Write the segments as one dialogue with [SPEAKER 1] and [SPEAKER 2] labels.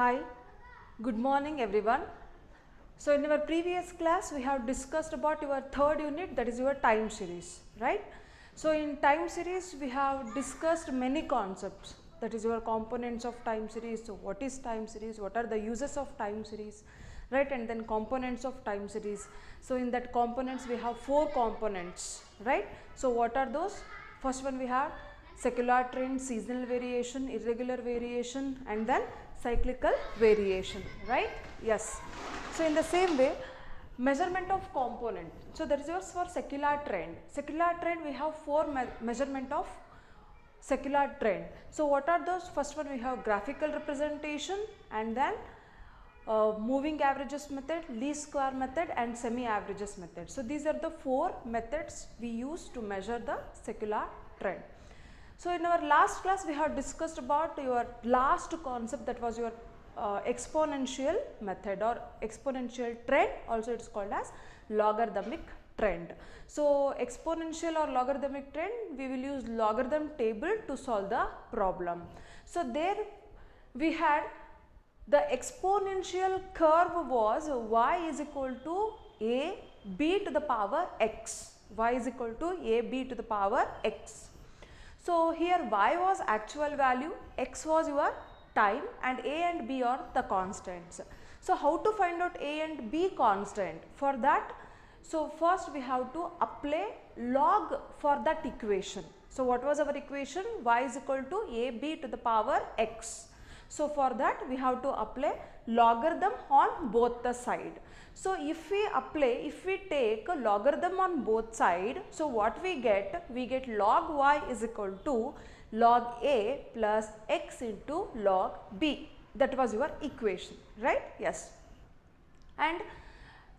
[SPEAKER 1] Hi, good morning everyone. So in our previous class we have discussed about your third unit, that is your time series, right? So in time series we have discussed many concepts, that is your components of time series. So what is time series, what are the uses of time series, right? And then components of time series. So in that components we have 4 components, right? So what are those? First one we have secular trend, seasonal variation, irregular variation, and then cyclical variation, right? Yes. So in the same way, measurement of component. So that is yours for secular trend. Secular trend we have 4 measurement of secular trend. So what are those? First one we have graphical representation, and then moving averages method, least square method, and semi averages method. So these are the 4 methods we use to measure the secular trend. So in our last class we have discussed about your last concept, that was your exponential method or exponential trend, also it is called as logarithmic trend. So exponential or logarithmic trend, we will use logarithm table to solve the problem. So there we had the exponential curve was y is equal to a b to the power x, y is equal to a b to the power x. So here y was actual value, x was your time, and a and b are the constants. So how to find out a and b constant? For that, so first we have to apply log for that equation. So what was our equation? Y is equal to a b to the power x. So for that we have to apply logarithm on both the side. So if we take a logarithm on both side, so what we get log y is equal to log a plus x into log b. That was your equation, right? Yes. And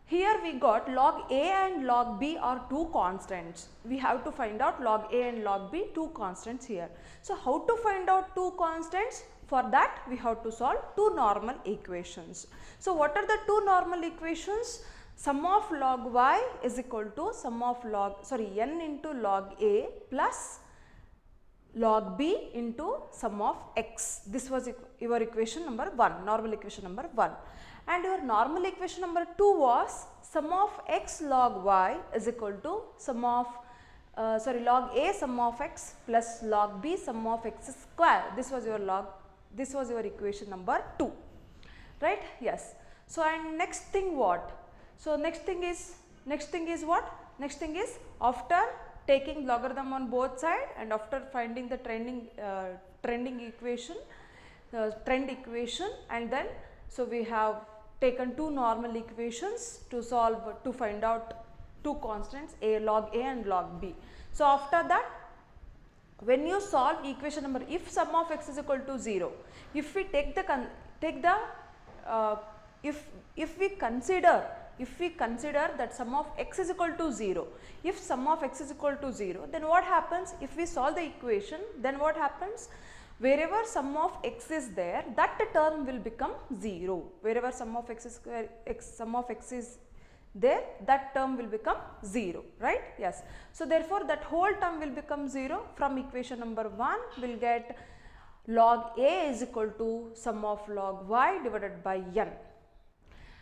[SPEAKER 1] here we got log a and log b are 2 constants. We have to find out log a and log b, 2 constants here. So how to find out 2 constants? For that we have to solve 2 normal equations. So what are the 2 normal equations? Sum of log y is equal to sum of n into log a plus log b into sum of x. This was your equation number 1, normal equation number 1. And your normal equation number 2 was sum of x log y is equal to sum of log a sum of x plus log b sum of x square. This was your equation number 2, right? Yes. So and next thing what? So next thing is what? Next thing is, after taking logarithm on both side and after finding the trend equation, and then so we have taken 2 normal equations to find out 2 constants, log a and log b. So after that, when you solve equation number, if sum of x is equal to 0, if we if we consider that sum of x is equal to 0, if sum of x is equal to 0, then what happens? If we solve the equation, then what happens? Wherever sum of x is there, that term will become 0. Wherever sum of x is there, that term will become 0, right? Yes. So therefore that whole term will become 0. From equation number 1 we will get log a is equal to sum of log y divided by n.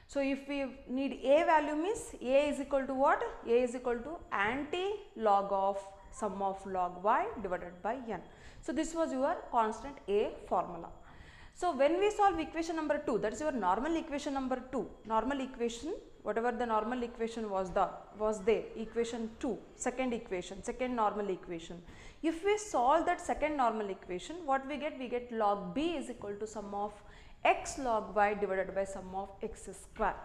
[SPEAKER 1] So if we need a value, means a is equal to what? A is equal to anti-log of sum of log y divided by n. So this was your constant a formula. So when we solve equation number 2, that is your normal equation number 2, normal equation, whatever the normal equation was there, equation 2, second normal equation. If we solve that second normal equation, what we get? We get log b is equal to sum of x log y divided by sum of x square,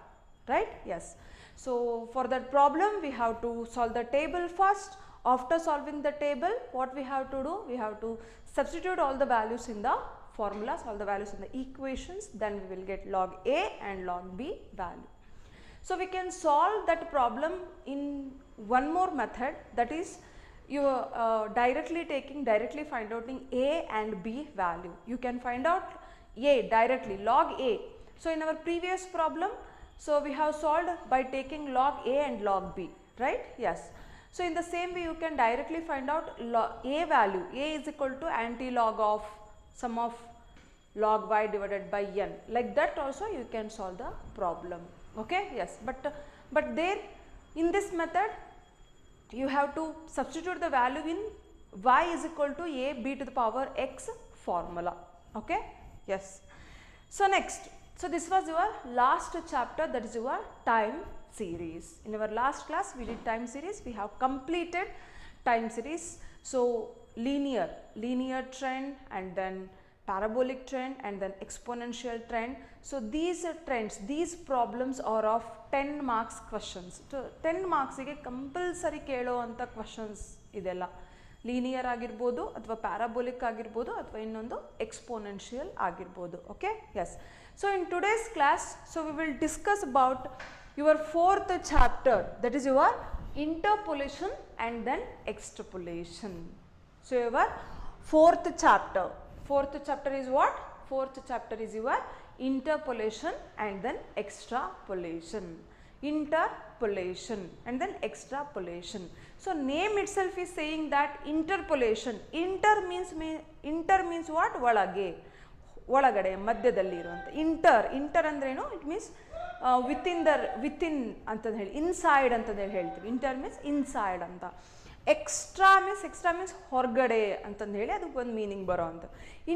[SPEAKER 1] right? Yes. So for that problem we have to solve the table first. After solving the table, what we have to do? We have to substitute all the values in the formulas, all the values in the equations, then we will get log a and log b value. So we can solve that problem in one more method, that is you directly find out a and b value. You can find out a directly, log a. So in our previous problem, so we have solved by taking log a and log b, right? Yes. So in the same way you can directly find out a value. A is equal to anti-log of sum of log y divided by n. Like that also you can solve the problem. Okay, yes, but there in this method you have to substitute the value in y is equal to a b to the power x formula. Okay, yes. So next, so this was your last chapter, that is your time series. In our last class we did time series, we have completed time series. So linear trend, and then parabolic trend, and then exponential trend. So these trends, these problems are of 10 marks questions. So 10 marks ಗೆ compulsory ಕೇಳುವಂಥ questions ಇದೆಲ್ಲ. Linear ಆಗಿರ್ಬೋದು ಅಥವಾ parabolic ಆಗಿರ್ಬೋದು ಅಥವಾ ಇನ್ನೊಂದು exponential ಆಗಿರ್ಬೋದು. Okay, yes. So in today's class, so we will discuss about your 4th chapter, that is your interpolation and then extrapolation. So your 4th chapter is what? 4th chapter is your interpolation and then extrapolation. Interpolation and then extrapolation. So name itself is saying that interpolation. Inter means what? ಒಳಗೆ, ಒಳಗಡೆ, ಮಧ್ಯದಲ್ಲಿ ಇರುವಂಥ. Inter ಅಂದ್ರೆ ಏನು? It means within ಅಂತ ಹೇಳಿ, inside ಅಂತ ಹೇಳ್ತೀವಿ. ಇಂಟರ್ ಮೀನ್ಸ್ ಇನ್ಸೈಡ್ ಅಂತ. ಎಕ್ಸ್ಟ್ರಾ ಮೀನ್ಸ್ ಹೊರಗಡೆ ಅಂತಂದು ಹೇಳಿ ಅದಕ್ಕೆ ಒಂದು ಮೀನಿಂಗ್ ಬರೋ ಅಂತ.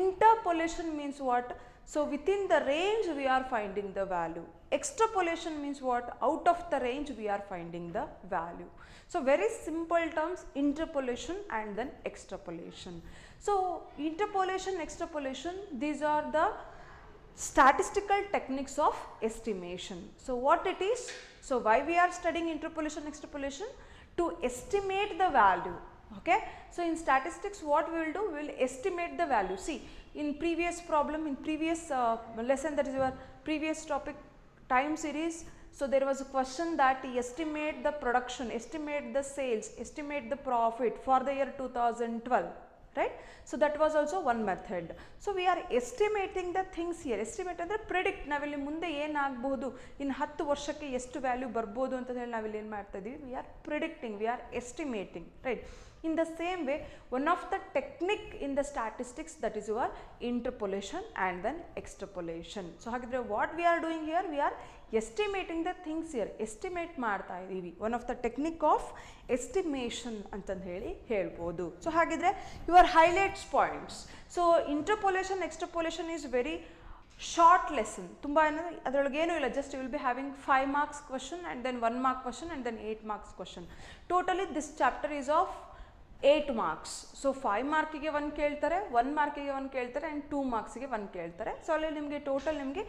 [SPEAKER 1] Interpolation means what? So within the range we are finding the value. Extrapolation means what? Out of the range we are finding the value. So very simple terms, interpolation and then extrapolation. So interpolation, extrapolation, these are the statistical techniques of estimation. So what it is? So why we are studying interpolation, extrapolation? To estimate the value. Okay, so in statistics what we will do? We will estimate the value. See, in previous problem, in previous lesson, that is your previous topic, time series, so there was a question that estimate the production, estimate the sales, estimate the profit for the year 2012, right? So that was also one method. So we are estimating the things here. Estimate ಅಂದರೆ predict, ನಾವಿಲ್ಲಿ ಮುಂದೆ ಏನಾಗಬಹುದು, ಇನ್ನು 10 ವರ್ಷಕ್ಕೆ ಎಷ್ಟು value ಬರ್ಬೋದು ಅಂತ ಹೇಳಿ ನಾವಿಲ್ಲಿ ಏನು ಮಾಡ್ತಾ ಇದ್ದೀವಿ? We are predicting, V are estimating, right? In the same way, one of the technique in the statistics, that is your interpolation and then extrapolation. So hagidre what we are doing here? We are estimating the things here. Estimate ಮಾಡ್ತಾ ಇದೀವಿ. One of the technique of estimation ಅಂತಂದು ಹೇಳಿ ಹೇಳ್ಬೋದು. So hagidre your highlights points. So interpolation, extrapolation is very short lesson. ತುಂಬ ಏನಂದರೆ ಅದರೊಳಗೆ ಏನೂ ಇಲ್ಲ, just you will be having 5 marks question and then 1 mark question and then 8 marks question. Totally this chapter is of 8 marks. So 5 ಮಾರ್ಕಿಗೆ 1 ಕೇಳ್ತಾರೆ, 1 ಮಾರ್ಕಿಗೆ 1 ಕೇಳ್ತಾರೆ and 2 ಮಾರ್ಕ್ಸಿಗೆ 1 ಕೇಳ್ತಾರೆ. So ಅಲ್ಲಿ ನಿಮಗೆ ಟೋಟಲ್ ನಿಮಗೆ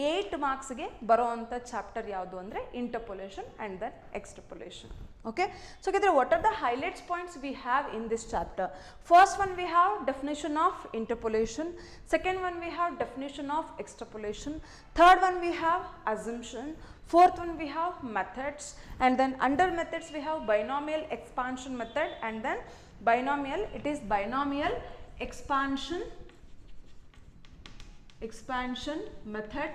[SPEAKER 1] 8 ಮಾರ್ಕ್ಸ್ಗೆ ಬರೋವಂಥ ಚಾಪ್ಟರ್ ಯಾವುದು ಅಂದರೆ interpolation and then extrapolation. Okay, so ಹಾಗಿದ್ರೆ what are the highlights points we have in this chapter? First one we have definition of interpolation, second one we have definition of extrapolation, third one we have assumption, fourth one we have methods, and then under methods we have binomial expansion method, and then binomial, it is binomial expansion method,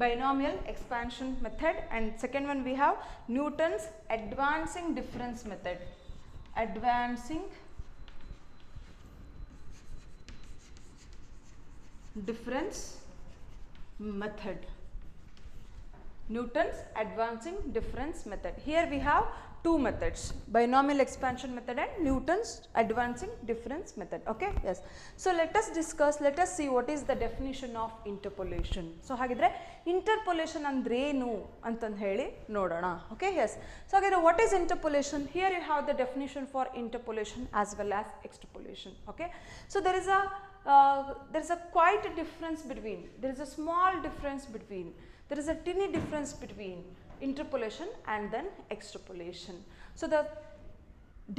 [SPEAKER 1] binomial expansion method, and second one we have Newton's advancing difference method, advancing difference method, Newton's advancing difference method. Here we have two methods, binomial expansion method and Newton's advancing difference method. Okay, yes. So let us discuss, let us see what is the definition of interpolation. So hagidre interpolation andre enu antand heli nodona. Okay, yes. So hagidre what is interpolation? Here you have the definition for interpolation as well as extrapolation. Okay, so there is a quite a difference between, there is a small difference between, there is a tiny difference between interpolation and then extrapolation. So the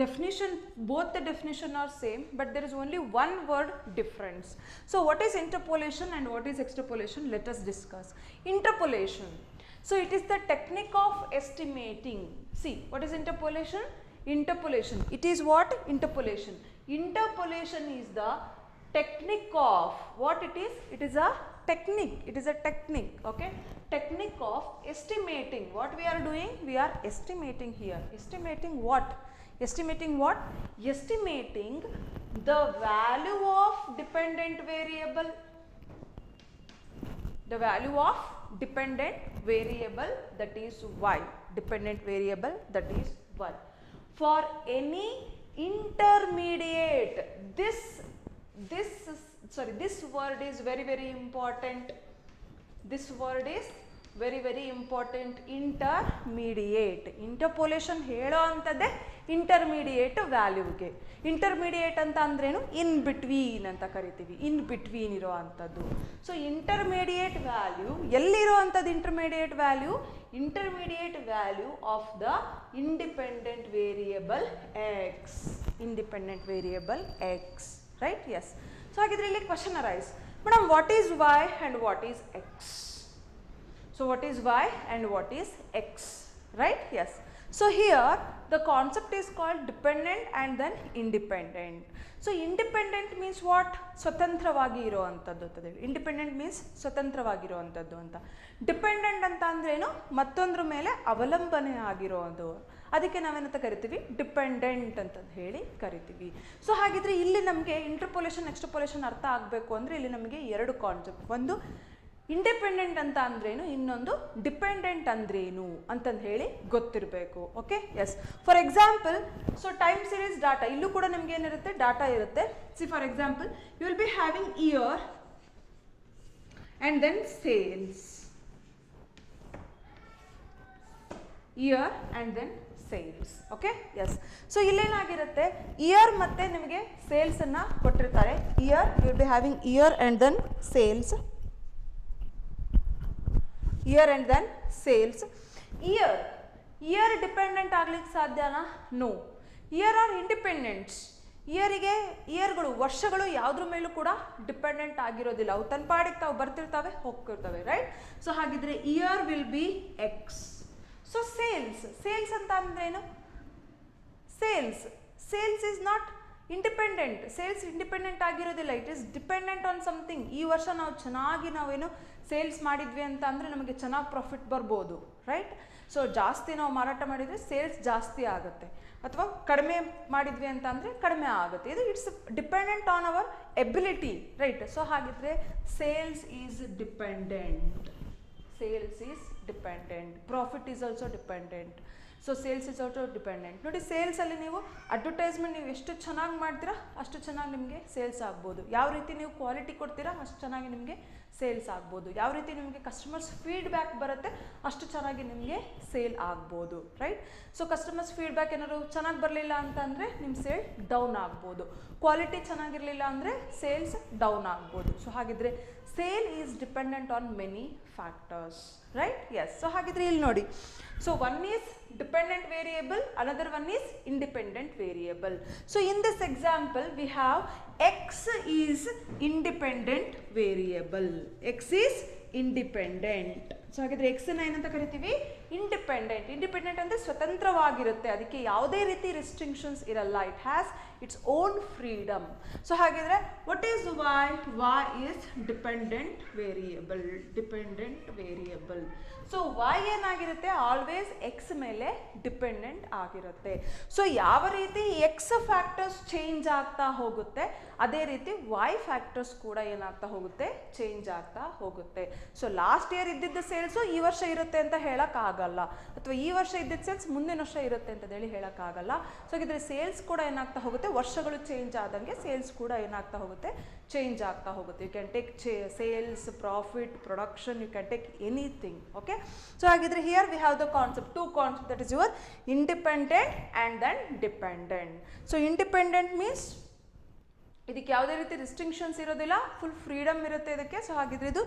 [SPEAKER 1] definition, both the definition are same, but there is only one word difference. So what is interpolation and what is extrapolation? Let us discuss. Interpolation, so it is the technique of estimating. See, what is interpolation? Interpolation, it is what? Interpolation. Interpolation is the technique of, what it is? It is a technique, it is a technique. Okay, technique of estimating. What we are doing? We are estimating here. Estimating what? Estimating what? Estimating the value of dependent variable, the value of dependent variable, that is y, dependent variable, that is y, for any intermediate. This word is very important. This word is very important. Intermediate. Interpolation ಹೇಳೋ ಅಂಥದ್ದೇ intermediate ವ್ಯಾಲ್ಯೂಗೆ. Intermediate ಅಂತ ಅಂದ್ರೇನು, in between ಅಂತ ಕರಿತೀವಿ, in between ಇರೋ ಅಂಥದ್ದು. So intermediate value ಎಲ್ಲಿರೋ ಅಂಥದ್ದು? Intermediate value of the independent variable x. Independent variable x, right? Yes. So ಹಾಗಿದ್ರೆ ಇಲ್ಲಿ question arise, madam what is y and what is x? So what is y and what is x, right? Yes. So here the concept is called dependent and then independent. So independent means what? ಸ್ವತಂತ್ರವಾಗಿ ಇರುವಂಥದ್ದು ಅಂತ. Independent means ಸ್ವತಂತ್ರವಾಗಿರುವಂಥದ್ದು ಅಂತ. Dependent ಅಂತ ಅಂದ್ರೇನು? ಮತ್ತೊಂದ್ರ ಮೇಲೆ ಅವಲಂಬನೆ ಆಗಿರೋದು. ಅದಕ್ಕೆ ನಾವೇನಂತ ಕರಿತೀವಿ? ಡಿಪೆಂಡೆಂಟ್ ಅಂತ ಹೇಳಿ ಕರಿತೀವಿ. ಸೊ ಹಾಗಿದ್ರೆ ಇಲ್ಲಿ ನಮಗೆ ಇಂಟರ್ಪೋಲೇಷನ್ ಎಕ್ಸ್ಟ್ರಪೋಲೇಷನ್ ಅರ್ಥ ಆಗಬೇಕು ಅಂದರೆ ಇಲ್ಲಿ ನಮಗೆ ಎರಡು ಕಾನ್ಸೆಪ್ಟ್, ಒಂದು ಇಂಡಿಪೆಂಡೆಂಟ್ ಅಂತ ಅಂದ್ರೇನು, ಇನ್ನೊಂದು ಡಿಪೆಂಡೆಂಟ್ ಅಂದ್ರೇನು ಅಂತಂದು ಹೇಳಿ ಗೊತ್ತಿರಬೇಕು. Okay, yes. For example, so time series data, ಇಲ್ಲೂ ಕೂಡ ನಿಮ್ಗೆ ಏನಿರುತ್ತೆ? ಡಾಟಾ ಇರುತ್ತೆ. See for example, you will be having year and then sales, year and then sales. Okay, yes. So ಇಲ್ಲೇನಾಗಿರುತ್ತೆ? ಇಯರ್ ಮತ್ತೆ ನಿಮಗೆ ಸೇಲ್ಸನ್ನು ಕೊಟ್ಟಿರ್ತಾರೆ. Year, you will be having year and then sales, year and then sales. Year dependent ಆಗ್ಲಿಕ್ಕೆ ಸಾಧ್ಯನಾ? No. Year are independents. ಇಯರ್ಗಳು, ವರ್ಷಗಳು ಯಾವುದ್ರ ಮೇಲೂ ಕೂಡ ಡಿಪೆಂಡೆಂಟ್ ಆಗಿರೋದಿಲ್ಲ. ಅವು ತನ್ನ ಪಾಡಿಗೆ ತಾವು ಬರ್ತಿರ್ತವೆ, ಹೋಗ್ತಿರ್ತವೆ, ರೈಟ್? ಸೊ ಹಾಗಿದ್ರೆ year will be x. So sales ಅಂತ ಅಂದ್ರೇನು? Sales is not independent. Sales independent ಆಗಿರೋದಿಲ್ಲ, it is dependent on something. ಈ ವರ್ಷ ನಾವು ಚೆನ್ನಾಗಿ ನಾವೇನು ಸೇಲ್ಸ್ ಮಾಡಿದ್ವಿ ಅಂತ ಅಂದರೆ ನಮಗೆ ಚೆನ್ನಾಗಿ ಪ್ರಾಫಿಟ್ ಬರ್ಬೋದು, ರೈಟ್? ಸೊ ಜಾಸ್ತಿ ನಾವು ಮಾರಾಟ ಮಾಡಿದರೆ ಸೇಲ್ಸ್ ಜಾಸ್ತಿ ಆಗುತ್ತೆ, ಅಥವಾ ಕಡಿಮೆ ಮಾಡಿದ್ವಿ ಅಂತ ಅಂದರೆ ಕಡಿಮೆ ಆಗುತ್ತೆ. ಇದು it's dependent on our ability, right? So ಹಾಗಿದ್ರೆ sales is dependent. Profit is also dependent. So sales is also dependent. ನೋಡಿ, ಸೇಲ್ಸಲ್ಲಿ ನೀವು ಅಡ್ವರ್ಟೈಸ್ಮೆಂಟ್ ನೀವು ಎಷ್ಟು ಚೆನ್ನಾಗಿ ಮಾಡ್ತೀರಾ ಅಷ್ಟು ಚೆನ್ನಾಗಿ ನಿಮಗೆ ಸೇಲ್ಸ್ ಆಗ್ಬೋದು. ಯಾವ ರೀತಿ ನೀವು ಕ್ವಾಲಿಟಿ ಕೊಡ್ತೀರಾ ಅಷ್ಟು ಚೆನ್ನಾಗಿ ನಿಮಗೆ ಸೇಲ್ಸ್ ಆಗ್ಬೋದು. ಯಾವ ರೀತಿ ನಿಮಗೆ ಕಸ್ಟಮರ್ಸ್ ಫೀಡ್ಬ್ಯಾಕ್ ಬರುತ್ತೆ ಅಷ್ಟು ಚೆನ್ನಾಗಿ ನಿಮಗೆ ಸೇಲ್ ಆಗ್ಬೋದು, ರೈಟ್? ಸೊ ಕಸ್ಟಮರ್ಸ್ ಫೀಡ್ಬ್ಯಾಕ್ ಏನಾದ್ರು ಚೆನ್ನಾಗಿ ಬರಲಿಲ್ಲ ಅಂತಂದರೆ ನಿಮ್ಮ ಸೇಲ್ ಡೌನ್ ಆಗ್ಬೋದು. ಕ್ವಾಲಿಟಿ ಚೆನ್ನಾಗಿರಲಿಲ್ಲ ಅಂದರೆ ಸೇಲ್ಸ್ ಡೌನ್ ಆಗ್ಬೋದು. ಸೊ ಹಾಗಿದ್ರೆ sale is dependent on many factors, right? Yes. So ಹಾಗಿದ್ರೆ ಇಲ್ಲಿ ನೋಡಿ, so one is dependent variable, another one is independent variable. So in this example we have x is independent variable. X is independent. So ಹಾಗಿದ್ರೆ x ನ ಏನಂತ ಕರಿತೀವಿ? Independent ಅಂದರೆ ಸ್ವತಂತ್ರವಾಗಿರುತ್ತೆ, ಅದಕ್ಕೆ ಯಾವುದೇ ರೀತಿ ರಿಸ್ಟ್ರಿಕ್ಷನ್ಸ್ ಇರಲ್ಲ. It has its own freedom. So ಹಾಗಿದ್ರೆ what is y is dependent variable. ಸೊ y ಏನಾಗಿರುತ್ತೆ? ಆಲ್ವೇಸ್ ಎಕ್ಸ್ ಮೇಲೆ ಡಿಪೆಂಡೆಂಟ್ ಆಗಿರುತ್ತೆ. ಸೊ ಯಾವ ರೀತಿ ಎಕ್ಸ್ ಫ್ಯಾಕ್ಟರ್ಸ್ ಚೇಂಜ್ ಆಗ್ತಾ ಹೋಗುತ್ತೆ ಅದೇ ರೀತಿ y ಫ್ಯಾಕ್ಟರ್ಸ್ ಕೂಡ ಏನಾಗ್ತಾ ಹೋಗುತ್ತೆ? ಚೇಂಜ್ ಆಗ್ತಾ ಹೋಗುತ್ತೆ. ಸೊ ಲಾಸ್ಟ್ ಇಯರ್ ಇದ್ದಿದ್ದ ಸೇಲ್ಸು ಈ ವರ್ಷ ಇರುತ್ತೆ ಅಂತ ಹೇಳೋಕ್ಕಾಗಲ್ಲ, ಅಥವಾ ಈ ವರ್ಷ ಇದ್ದಿದ್ದ ಸೇಲ್ಸ್ ಮುಂದಿನ ವರ್ಷ ಇರುತ್ತೆ ಅಂತ ಹೇಳಿ ಹೇಳೋಕ್ಕಾಗಲ್ಲ. ಸೊ ಹಾಗಿದ್ರೆ ಸೇಲ್ಸ್ ಕೂಡ ಏನಾಗ್ತಾ ಹೋಗುತ್ತೆ? ವರ್ಷಗಳು ಚೇಂಜ್ ಆದಂಗೆ ಸೇಲ್ಸ್ ಕೂಡ ಏನಾಗ್ತಾ ಹೋಗುತ್ತೆ? ಚೇಂಜ್ ಆಗ್ತಾ ಹೋಗುತ್ತೆ. You can take sales, profit, production, you can take anything. Okay, so ಹಾಗಿದ್ರೆ here we have the concept, two concept, that is your independent and then dependent. So independent means ಇದಕ್ಕೆ ಯಾವುದೇ ರೀತಿ restrictions ಇರೋದಿಲ್ಲ, full freedom ಇರುತ್ತೆ ಇದಕ್ಕೆ. So ಹಾಗಿದ್ರೆ ಇದು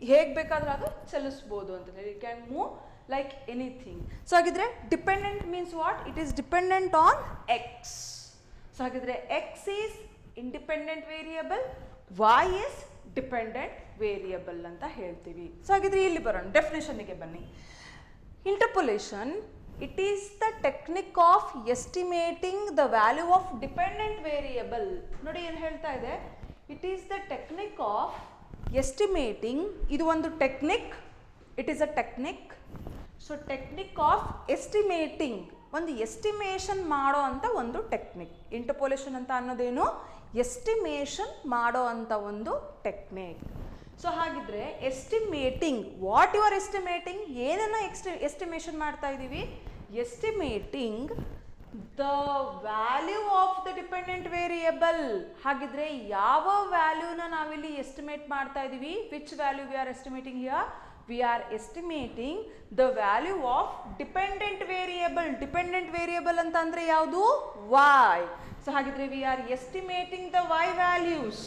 [SPEAKER 1] ಹೇಗೆ ಬೇಕಾದರೂ ಅದು ಚಲಿಸ್ಬೋದು ಅಂತ ಹೇಳಿ, you can move like anything. So ಹಾಗಿದ್ರೆ dependent means what? It is dependent on x. So ಹಾಗಿದ್ರೆ x is independent variable, y is dependent variable ಅಂತ ಹೇಳ್ತೀವಿ. ಸೊ ಹಾಗಿದ್ರೆ ಇಲ್ಲಿ ಬರೋಣ, ಡೆಫಿನೇಷನ್ಗೆ ಬನ್ನಿ. Interpolation, it is the technique of estimating the value of dependent variable. ನೋಡಿ ಏನು ಹೇಳ್ತಾ ಇದೆ? It is the technique of estimating. ಇದು ಒಂದು technique, it is a technique. So technique of estimating, ಒಂದು ಎಸ್ಟಿಮೇಷನ್ ಮಾಡೋ ಅಂತ ಒಂದು ಟೆಕ್ನಿಕ್. ಇಂಟರ್ಪೊಲೇಷನ್ ಅಂತ ಅನ್ನೋದೇನು? ಎಸ್ಟಿಮೇಷನ್ ಮಾಡೋ ಅಂಥ ಒಂದು ಟೆಕ್ನಿಕ್. ಸೊ ಹಾಗಿದ್ರೆ estimating, what you are estimating, ಏನನ್ನು ಎಸ್ಟಿಮೇಷನ್ ಮಾಡ್ತಾ ಇದ್ದೀವಿ? Estimating the value of the dependent variable. ಹಾಗಿದ್ರೆ ಯಾವ ವ್ಯಾಲ್ಯೂನ ನಾವಿಲ್ಲಿ ಎಸ್ಟಿಮೇಟ್ ಮಾಡ್ತಾ ಇದ್ದೀವಿ? Which value we are estimating here? We are estimating the value of dependent variable. Dependent variable ಅಂತ ಅಂದ್ರೆ ಯಾವುದು? Y. So ಹಾಗಿದ್ರೆ we are estimating the y values.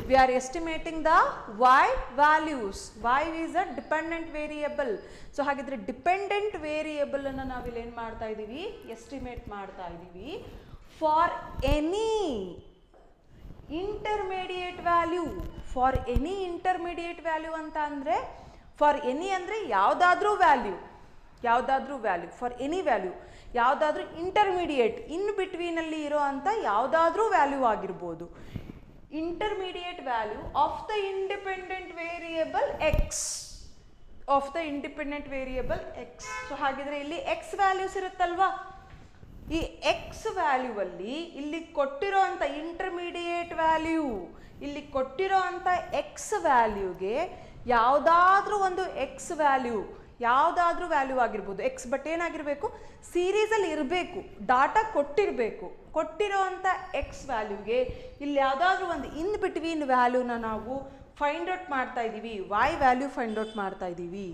[SPEAKER 1] We are estimating the y values. Y is a dependent variable. So ಹಾಗಿದ್ರೆ dependent variable ಅನ್ನು ನಾವಿಲ್ಲಿ ಏನು ಮಾಡ್ತಾ ಇದ್ದೀವಿ? ಎಸ್ಟಿಮೇಟ್ ಮಾಡ್ತಾ ಇದ್ದೀವಿ for any intermediate value. For any intermediate value ಅಂತ ಅಂದರೆ ಫಾರ್ ಎನಿ ಅಂದರೆ ಯಾವುದಾದ್ರೂ ವ್ಯಾಲ್ಯೂ, ಫಾರ್ ಎನಿ ವ್ಯಾಲ್ಯೂ, ಯಾವುದಾದ್ರೂ ಇಂಟರ್ಮೀಡಿಯೇಟ್, ಇನ್ ಬಿಟ್ವೀನಲ್ಲಿ ಇರೋ ಅಂಥ ಯಾವುದಾದ್ರೂ ವ್ಯಾಲ್ಯೂ ಆಗಿರ್ಬೋದು. Intermediate value of the independent variable X, of the independent variable x. So ಹಾಗಿದ್ರೆ ಇಲ್ಲಿ ಎಕ್ಸ್ ವ್ಯಾಲ್ಯೂಸ್ ಇರುತ್ತಲ್ವಾ, ಈ ಎಕ್ಸ್ ವ್ಯಾಲ್ಯೂ ಅಲ್ಲಿ ಇಲ್ಲಿ ಕೊಟ್ಟಿರೋ ಅಂಥ ಇಂಟರ್ಮೀಡಿಯೇಟ್ ವ್ಯಾಲ್ಯೂ, ಇಲ್ಲಿ ಕೊಟ್ಟಿರೋ ಅಂಥ ಎಕ್ಸ್ ವ್ಯಾಲ್ಯೂಗೆ ಯಾವುದಾದ್ರೂ ಒಂದು ಎಕ್ಸ್ ವ್ಯಾಲ್ಯೂ, ಯಾವುದಾದ್ರೂ ವ್ಯಾಲ್ಯೂ ಆಗಿರ್ಬೋದು ಎಕ್ಸ್, ಬಟ್ ಏನಾಗಿರಬೇಕು? ಸೀರೀಸಲ್ಲಿ ಇರಬೇಕು, ಡಾಟಾ ಕೊಟ್ಟಿರಬೇಕು. ಕೊಟ್ಟಿರೋ ಅಂಥ ಎಕ್ಸ್ ವ್ಯಾಲ್ಯೂಗೆ ಇಲ್ಲಿ ಯಾವುದಾದ್ರೂ ಒಂದು ಇನ್ ಬಿಟ್ವೀನ್ ವ್ಯಾಲ್ಯೂನ ನಾವು ಫೈಂಡ್ ಔಟ್ ಮಾಡ್ತಾ ಇದ್ದೀವಿ, ವೈ ವ್ಯಾಲ್ಯೂ ಫೈಂಡ್ ಔಟ್ ಮಾಡ್ತಾ ಇದ್ದೀವಿ.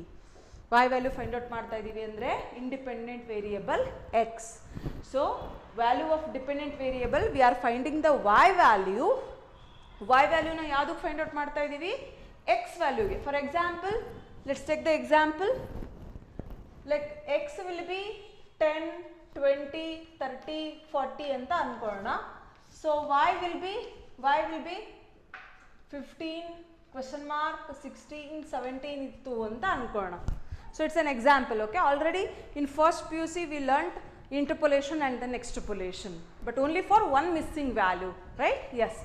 [SPEAKER 1] ವೈ ವ್ಯಾಲ್ಯೂ ಫೈಂಡ್ ಔಟ್ ಮಾಡ್ತಾ ಇದ್ದೀವಿ ಅಂದರೆ independent variable x. So value of dependent variable we are finding the y value. Y ವ್ಯಾಲ್ಯೂನ ಯಾವುದಕ್ಕೆ ಫೈಂಡ್ ಔಟ್ ಮಾಡ್ತಾ ಇದ್ದೀವಿ? ಎಕ್ಸ್ ವ್ಯಾಲ್ಯೂಗೆ. For example, let's take the example, like x will be 10, 20, 30, 40 ಅಂತ ಅನ್ಕೊಳ್ಳೋಣ. So y will be 15, question mark 16, 17 ಇತ್ತು ಅಂತ ಅನ್ಕೊಳ್ಳೋಣ. So it's an example. Okay, already in first PUC we learned interpolation and then extrapolation, but only for one missing value, right? Yes.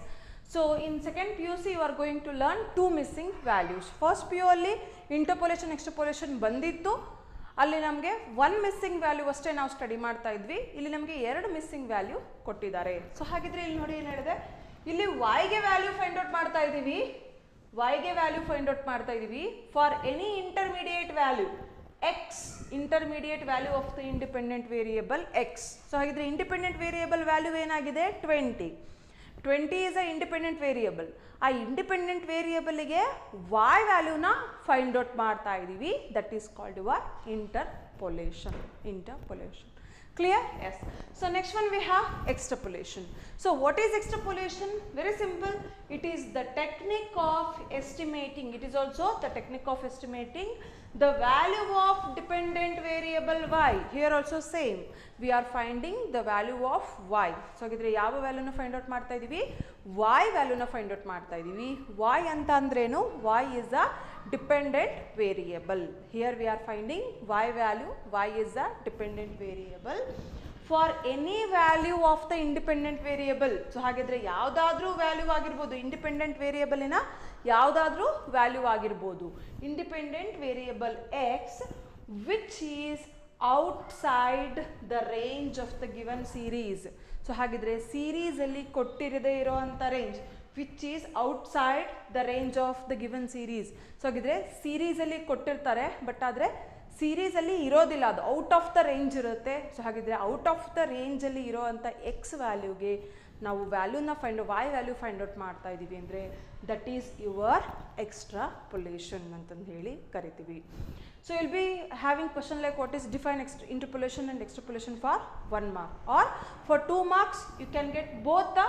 [SPEAKER 1] So in second PUC you are going to learn two missing values. First PU ಅಲ್ಲಿ interpolation extrapolation ಬಂದಿತ್ತು, ಅಲ್ಲಿ ನಮಗೆ one missing value ಅಷ್ಟೇ ನಾವು study ಮಾಡ್ತಾ ಇದ್ವಿ. ಇಲ್ಲಿ ನಮಗೆ ಎರಡು ಮಿಸ್ಸಿಂಗ್ ವ್ಯಾಲ್ಯೂ ಕೊಟ್ಟಿದ್ದಾರೆ. ಸೊ ಹಾಗಿದ್ರೆ ಇಲ್ಲಿ ನೋಡಿ ಏನು ಹೇಳಿದೆ, ಇಲ್ಲಿ ವೈಗೆ ವ್ಯಾಲ್ಯೂ ಫೈಂಡ್ ಔಟ್ ಮಾಡ್ತಾ ಇದ್ದೀವಿ, ವೈಗೆ ವ್ಯಾಲ್ಯೂ ಫೈಂಡ್ ಔಟ್ ಮಾಡ್ತಾ ಇದ್ದೀವಿ for any intermediate value X, intermediate value of the independent variable x. So ಹಾಗಿದ್ರೆ ಇಂಡಿಪೆಂಡೆಂಟ್ ವೇರಿಯಬಲ್ ವ್ಯಾಲ್ಯೂ ಏನಾಗಿದೆ? 20. 20 is a independent variable. ಆ ಇಂಡಿಪೆಂಡೆಂಟ್ ವೇರಿಯಬಲ್ಗೆ y ವ್ಯಾಲ್ಯೂನ ಫೈಂಡ್ ಔಟ್ ಮಾಡ್ತಾ ಇದ್ದೀವಿ. That is called your interpolation. Clear? Yes. So next one we have extrapolation. So what is extrapolation? Very simple. It is the technique of estimating. It is also the technique of estimating the value of dependent variable y. Here also same. We are finding the value of y. So ಹಾಗಿದ್ರೆ ಯಾವ ವ್ಯಾಲ್ಯೂನ find out ಮಾಡ್ತಾ ಇದ್ದೀವಿ? y ವ್ಯಾಲ್ಯೂನ find out ಮಾಡ್ತಾ ಇದ್ದೀವಿ. y ಅಂತ ಅಂದ್ರೇನು? y is a dependent variable. Here we are finding y value. y is a dependent variable for any value of the independent variable. So ಹಾಗಿದ್ರೆ ಯಾವುದಾದ್ರೂ ವ್ಯಾಲ್ಯೂ ಆಗಿರ್ಬೋದು, independent ವೇರಿಯಬಲಿನ ಯಾವುದಾದ್ರೂ ವ್ಯಾಲ್ಯೂ ಆಗಿರ್ಬೋದು. Independent variable X which is outside the range of the given series. So ಹಾಗಿದ್ರೆ ಸೀರೀಸಲ್ಲಿ ಕೊಟ್ಟಿರದೇ ಇರೋ ಅಂಥ range which is outside the range of the given series. So ಹಾಗಿದ್ರೆ ಸೀರೀಸಲ್ಲಿ ಕೊಟ್ಟಿರ್ತಾರೆ, ಬಟ್ ಆದರೆ ಸೀರೀಸಲ್ಲಿ ಇರೋದಿಲ್ಲ, ಅದು ಔಟ್ ಆಫ್ ದ ರೇಂಜ್ ಇರುತ್ತೆ. ಸೊ ಹಾಗಿದ್ರೆ ಔಟ್ ಆಫ್ ದ ರೇಂಜಲ್ಲಿ ಇರೋ ಅಂಥ ಎಕ್ಸ್ ವ್ಯಾಲ್ಯೂಗೆ ನಾವು ವ್ಯಾಲ್ಯೂನ ವೈ ವ್ಯಾಲ್ಯೂ ಫೈಂಡ್ ಔಟ್ ಮಾಡ್ತಾ ಇದ್ದೀವಿ ಅಂದರೆ ದಟ್ ಈಸ್ ಯುವರ್ ಎಕ್ಸ್ಟ್ರಾಪೊಲೇಷನ್ ಅಂತಂದು ಹೇಳಿ ಕರಿತೀವಿ. So you will be having question like what is define interpolation and extrapolation for 1 mark, or for 2 marks you can get both the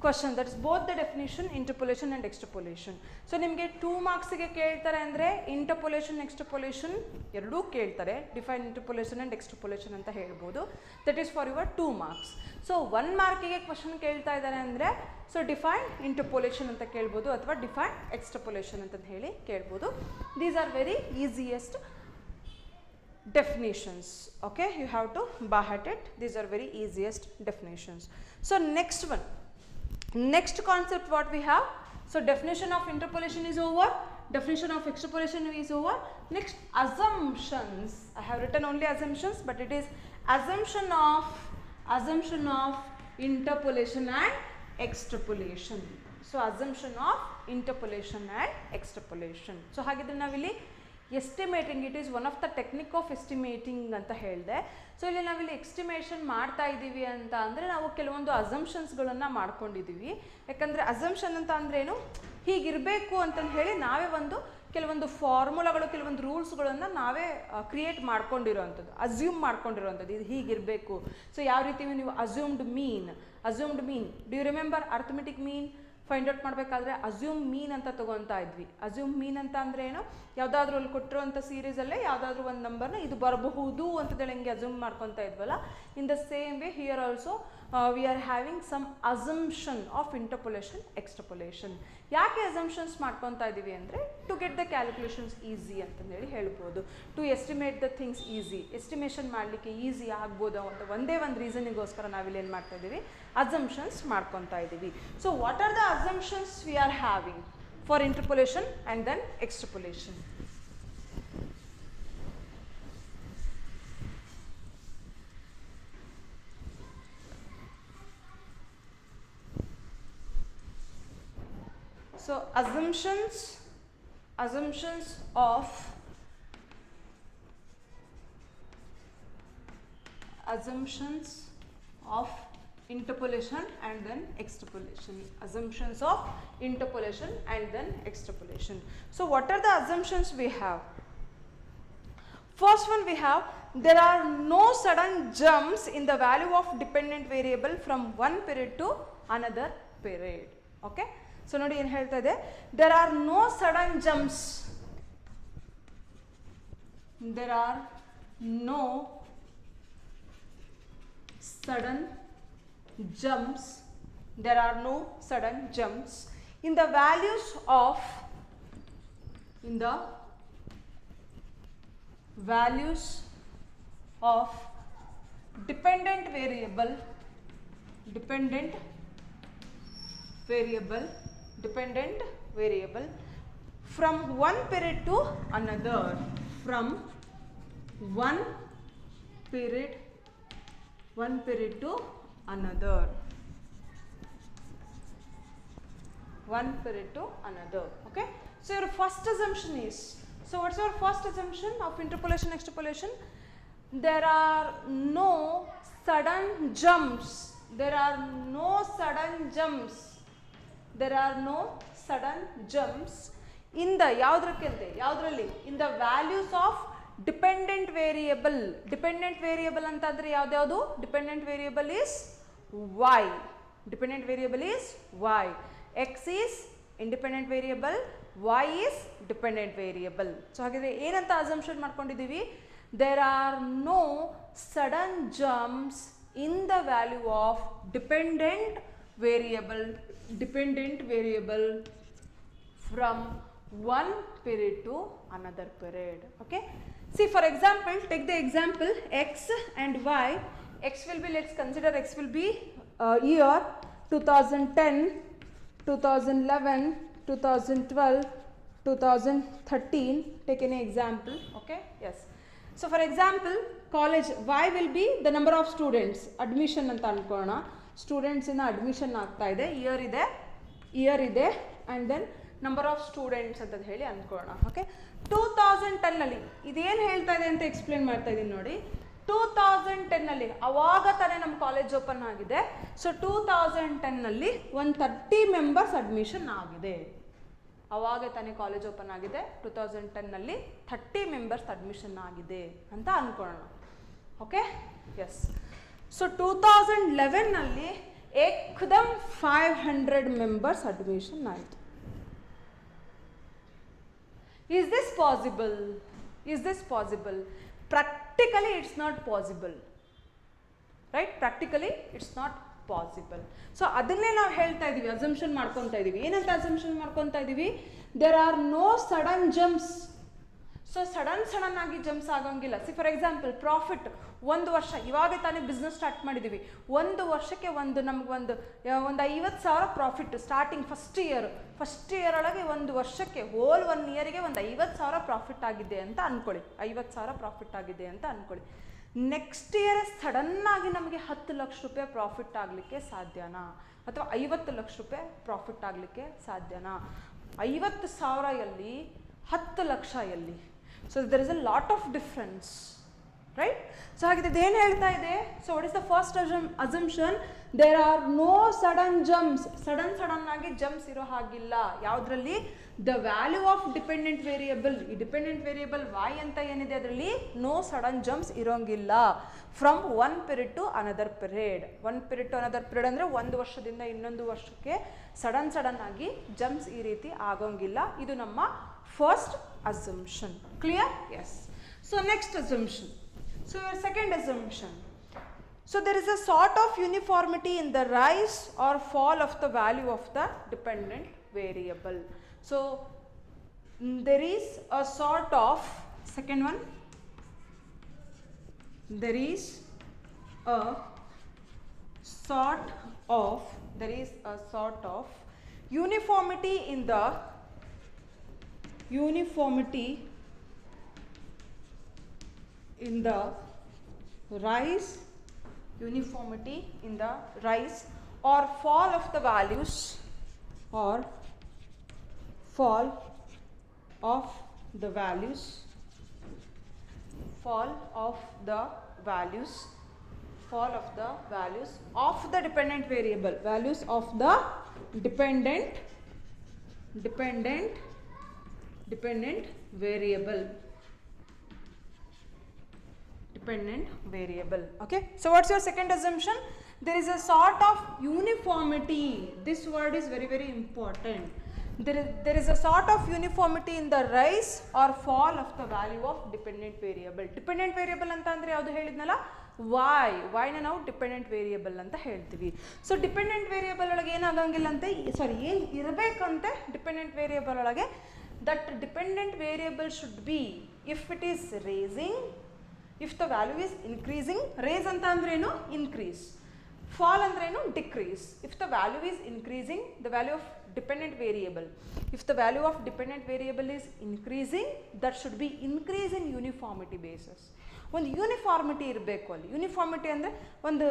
[SPEAKER 1] question, that is both the definition interpolation and extrapolation. So ನಿಮಗೆ 2 marks ಗೆ ಕೇಳ್ತಾರೆ ಅಂದರೆ interpolation extrapolation ಎರಡೂ ಕೇಳ್ತಾರೆ, define interpolation and extrapolation ಅಂತ ಹೇಳ್ಬೋದು. that is for your 2 marks. So 1 markಗೆ question ಕೇಳ್ತಾ ಇದ್ದಾರೆ ಅಂದರೆ ಸೊ ಡಿಫೈನ್ ಇಂಟರ್ಪೊಲೇಷನ್ ಅಂತ ಕೇಳ್ಬೋದು ಅಥವಾ ಡಿಫೈನ್ ಎಕ್ಸ್ಟ್ರಪೊಲೇಷನ್ ಅಂತ ಹೇಳಿ ಕೇಳ್ಬೋದು. These are very easiest definitions. Okay, you have to by heart it. These are very easiest definitions. So next one, next concept what we have. So definition of interpolation is over, definition of extrapolation is over. Next, assumptions. I have written only assumptions, but it is assumption of interpolation and extrapolation. So assumption of interpolation and extrapolation. So ಹಾಗಿದ್ರೆ ನಾವಿಲ್ಲಿ estimating, it is one of the technique of estimating ಅಂತ ಹೇಳಿದೆ. So ಇಲ್ಲಿ ನಾವಿಲ್ಲಿ estimation ಮಾಡ್ತಾ ಇದ್ದೀವಿ ಅಂತ ಅಂದರೆ ನಾವು ಕೆಲವೊಂದು ಅಸಂಪ್ಷನ್ಸ್ಗಳನ್ನು ಮಾಡ್ಕೊಂಡಿದ್ದೀವಿ. ಯಾಕಂದರೆ ಅಸಂಪ್ಷನ್ ಅಂತ ಅಂದ್ರೇನು, ಹೀಗಿರಬೇಕು ಅಂತಂದು ಹೇಳಿ ನಾವೇ ಕೆಲವೊಂದು ಫಾರ್ಮುಲಾಗಳು, ಕೆಲವೊಂದು ರೂಲ್ಸ್ಗಳನ್ನು ನಾವೇ ಕ್ರಿಯೇಟ್ ಮಾಡ್ಕೊಂಡಿರೋವಂಥದ್ದು, ಅಸ್ಯೂಮ್ ಮಾಡ್ಕೊಂಡಿರೋವಂಥದ್ದು, ಇದು ಹೀಗಿರಬೇಕು. ಸೊ ಯಾವ ರೀತಿ ನೀವು assumed mean do you remember arithmetic mean find out ಮಾಡಬೇಕಾದ್ರೆ ಅಸ್ಯೂಮ್ ಮೀನ್ ಅಂತ ತೊಗೊತಾ ಇದ್ವಿ. ಅಸ್ಯೂಮ್ ಮೀನ್ ಅಂತ ಅಂದರೆ ಏನು, ಯಾವುದಾದ್ರೂ ಅಲ್ಲಿ ಕೊಟ್ಟಿರೋಂಥ ಸೀರೀಸಲ್ಲೇ ಯಾವುದಾದ್ರೂ ಒಂದು ನಂಬರ್ನ ಇದು ಬರಬಹುದು ಅಂತೇಳಿ ಹಿಂಗೆ ಅಸ್ಯೂಮ್ ಮಾಡ್ಕೊತಾ ಇದ್ವಲ್ಲ. In the same way here also we are having some assumption of interpolation extrapolation. ಯಾಕೆ ಅಸಂಪ್ಷನ್ಸ್ ಮಾಡ್ಕೊತಾ ಇದ್ದೀವಿ ಅಂದರೆ to get the calculations easy ಅಂತಂದೇಳಿ ಹೇಳ್ಬೋದು. To estimate the things easy, estimation ಮಾಡಲಿಕ್ಕೆ ಈಸಿ ಆಗ್ಬೋದು ಅಂತ ಒಂದೇ ಒಂದು ರೀಸನಿಗೋಸ್ಕರ ನಾವಿಲ್ಲಿ ಏನು ಮಾಡ್ತಾ ಇದ್ದೀವಿ, ಅಸಂಪ್ಷನ್ಸ್ ಮಾಡ್ಕೊತಾ ಇದ್ದೀವಿ. So what are the assumptions we are having for interpolation and then extrapolation? So assumptions of interpolation and then extrapolation. Assumptions of interpolation and then extrapolation. So what are the assumptions we have? First one we have, there are no sudden jumps in the value of dependent variable from one period to another period. Okay, so ನೋಡಿ ಏನು ಹೇಳ್ತಾ ಇದೆ, there are no sudden jumps, there are no sudden jumps in the values of dependent variable from one period to another, from one period to another, okay. So your first assumption is, so what's your first assumption of interpolation extrapolation? There are no sudden jumps in the ಯಾವುದರಲ್ಲಿ in the values of dependent variable ಅಂತಂದ್ರೆ ಯಾವ್ದು, dependent variable is y, x is independent variable, y is dependent variable. So ಹಾಗಿದ್ರೆ ಏನಂತ assumption ಮಾಡ್ಕೊಂಡಿದ್ದೀವಿ, there are no sudden jumps in the value of dependent variable from one period to another period. Okay, see for example, take the example x and y. X will be, let's consider x will be year 2010, 2011, 2012, 2013. Take any example. Okay, yes. So for example, college, y will be the number of students, admission ಅಂತ ಅನ್ಕೊಳ್ಳೋಣ. Students ಇನ್ನ admission ಆಗ್ತಾ ಇದೆ, year ಇದೆ and then number of students ಅಂತ ಹೇಳಿ ಅಂದ್ಕೊಳ್ಳೋಣ. Okay, 2010ನಲ್ಲಿ ಇದೇನು ಹೇಳ್ತಾ ಇದೆ ಅಂತ ಎಕ್ಸ್ಪ್ಲೇನ್ ಮಾಡ್ತಾ ಇದ್ದೀನಿ ನೋಡಿ. 2010ನಲ್ಲಿ ಅವಾಗ ತಾನೇ ನಮ್ಮ ಕಾಲೇಜ್ ಓಪನ್ ಆಗಿದೆ. ಸೊ 2010ನಲ್ಲಿ ಒಂದು 30 ಮೆಂಬರ್ಸ್ ಅಡ್ಮಿಷನ್ ಆಗಿದೆ. ಅವಾಗ ತಾನೇ ಕಾಲೇಜ್ ಓಪನ್ ಆಗಿದೆ, 2010ನಲ್ಲಿ 30 ಮೆಂಬರ್ಸ್ ಅಡ್ಮಿಷನ್ ಆಗಿದೆ ಅಂತ ಅಂದ್ಕೊಳ್ಳೋಣ. Okay, yes. ಸೊ 2011ನಲ್ಲಿ ಏಕದಮ್ 500 ಮೆಂಬರ್ಸ್ ಅಡ್ಮಿಷನ್ ಆಯಿತು. Is this possible? Practically it's not possible, right? Practically it's not possible. So ಅದನ್ನೇ ನಾವು ಹೇಳ್ತಾ ಇದೀವಿ, ಅಸಂಪ್ಷನ್ ಮಾಡ್ಕೊತಾ ಇದೀವಿ. ಏನಂತ ಅಸಂಪ್ಷನ್ ಮಾಡ್ಕೊತಾ ಇದೀವಿ? There are no sudden jumps. So sudden ಆಗಿ ಜಂಪ್ಸ್ ಆಗೋಂಗಿಲ್ಲ. ಸಿ ಫಾರ್ ಎಕ್ಸಾಂಪಲ್ ಪ್ರಾಫಿಟ್, ಒಂದು ವರ್ಷ ಇವಾಗ ತಾನೇ ಬಿಸ್ನೆಸ್ ಸ್ಟಾರ್ಟ್ ಮಾಡಿದ್ದೀವಿ, ಒಂದು ವರ್ಷಕ್ಕೆ ನಮ್ಗೆ ಒಂದು 50,000 ಪ್ರಾಫಿಟ್ ಸ್ಟಾರ್ಟಿಂಗ್ ಫಸ್ಟ್ ಇಯರ್ ಒಳಗೆ ಒಂದು ವರ್ಷಕ್ಕೆ ಹೋಲ್ 1 ಇಯರಿಗೆ ಒಂದು 50,000 ಪ್ರಾಫಿಟ್ ಆಗಿದೆ ಅಂತ ಅಂದ್ಕೊಳ್ಳಿ. 50,000 ಪ್ರಾಫಿಟ್ ಆಗಿದೆ ಅಂತ ಅಂದ್ಕೊಳ್ಳಿ. ನೆಕ್ಸ್ಟ್ ಇಯರ್ ಸಡನ್ನಾಗಿ ನಮಗೆ 10 ಲಕ್ಷ ರೂಪಾಯಿ ಪ್ರಾಫಿಟ್ ಆಗಲಿಕ್ಕೆ ಸಾಧ್ಯನಾ? ಅಥವಾ 50 ಲಕ್ಷ ರೂಪಾಯಿ ಪ್ರಾಫಿಟ್ ಆಗಲಿಕ್ಕೆ ಸಾಧ್ಯನಾ? 50,000 ಎಲ್ಲಿ, 10 ಲಕ್ಷ ಎಲ್ಲಿ? So there is a lot of difference, right? So ಹಾಗಿದ್ರೆ ಇದೇನು ಹೇಳ್ತಾ ಇದೆ? So what is the first assumption? There are no sudden jumps. Sudden ಆಗಿ ಜಂಪ್ಸ್ ಇರೋ ಹಾಗಿಲ್ಲ. ಯಾವುದರಲ್ಲಿ? The value of dependent variable. ಈ ಡಿಪೆಂಡೆಂಟ್ ವೇರಿಯಬಲ್ y ಅಂತ ಏನಿದೆ ಅದರಲ್ಲಿ ನೋ ಸಡನ್ ಜಂಪ್ಸ್ ಇರೋಂಗಿಲ್ಲ from one period to another period. One period to another period ಅಂದರೆ ಒಂದು ವರ್ಷದಿಂದ ಇನ್ನೊಂದು ವರ್ಷಕ್ಕೆ ಸಡನ್ ಆಗಿ ಜಂಪ್ಸ್ ಈ ರೀತಿ ಆಗೋಂಗಿಲ್ಲ. ಇದು ನಮ್ಮ first assumption. Clear? Yes. So next assumption. So your second assumption. So there is a sort of uniformity in the rise or fall of the value of the dependent variable. So there is a sort of, second one, there is a sort of uniformity in the rise or fall of the values of the dependent variable, values of the dependent variable. Okay, so what's your second assumption? There is a sort of uniformity. This word is very important. There is a sort of uniformity in the rise or fall of the value of dependent variable. Dependent variable ಅಂತ ಅಂದ್ರೆ ಯಾವುದು ಹೇಳಿದ್ನಲ್ಲ, y ನ ನಾವು dependent variable ಅಂತ ಹೇಳ್ತೀವಿ. So dependent variable ಒಳಗೆ ಏನಾಗಂಗಿಲ್ಲಂತೆ, ಏನು ಇರಬೇಕಂತೆ ಡಿಪೆಂಡೆಂಟ್ ವೇರಿಯಬಲ್ ಒಳಗೆ? That dependent variable should be, if it is rising, if the value is increasing, raise anta andre enu increase, fall andre enu decrease. If the value is increasing, the value of dependent variable, if the value of dependent variable is increasing, that should be increase in uniformity basis. ಒಂದು uniformity ಇರಬೇಕು ಅಲ್ಲಿ. Uniformity ಅಂದರೆ ಒಂದು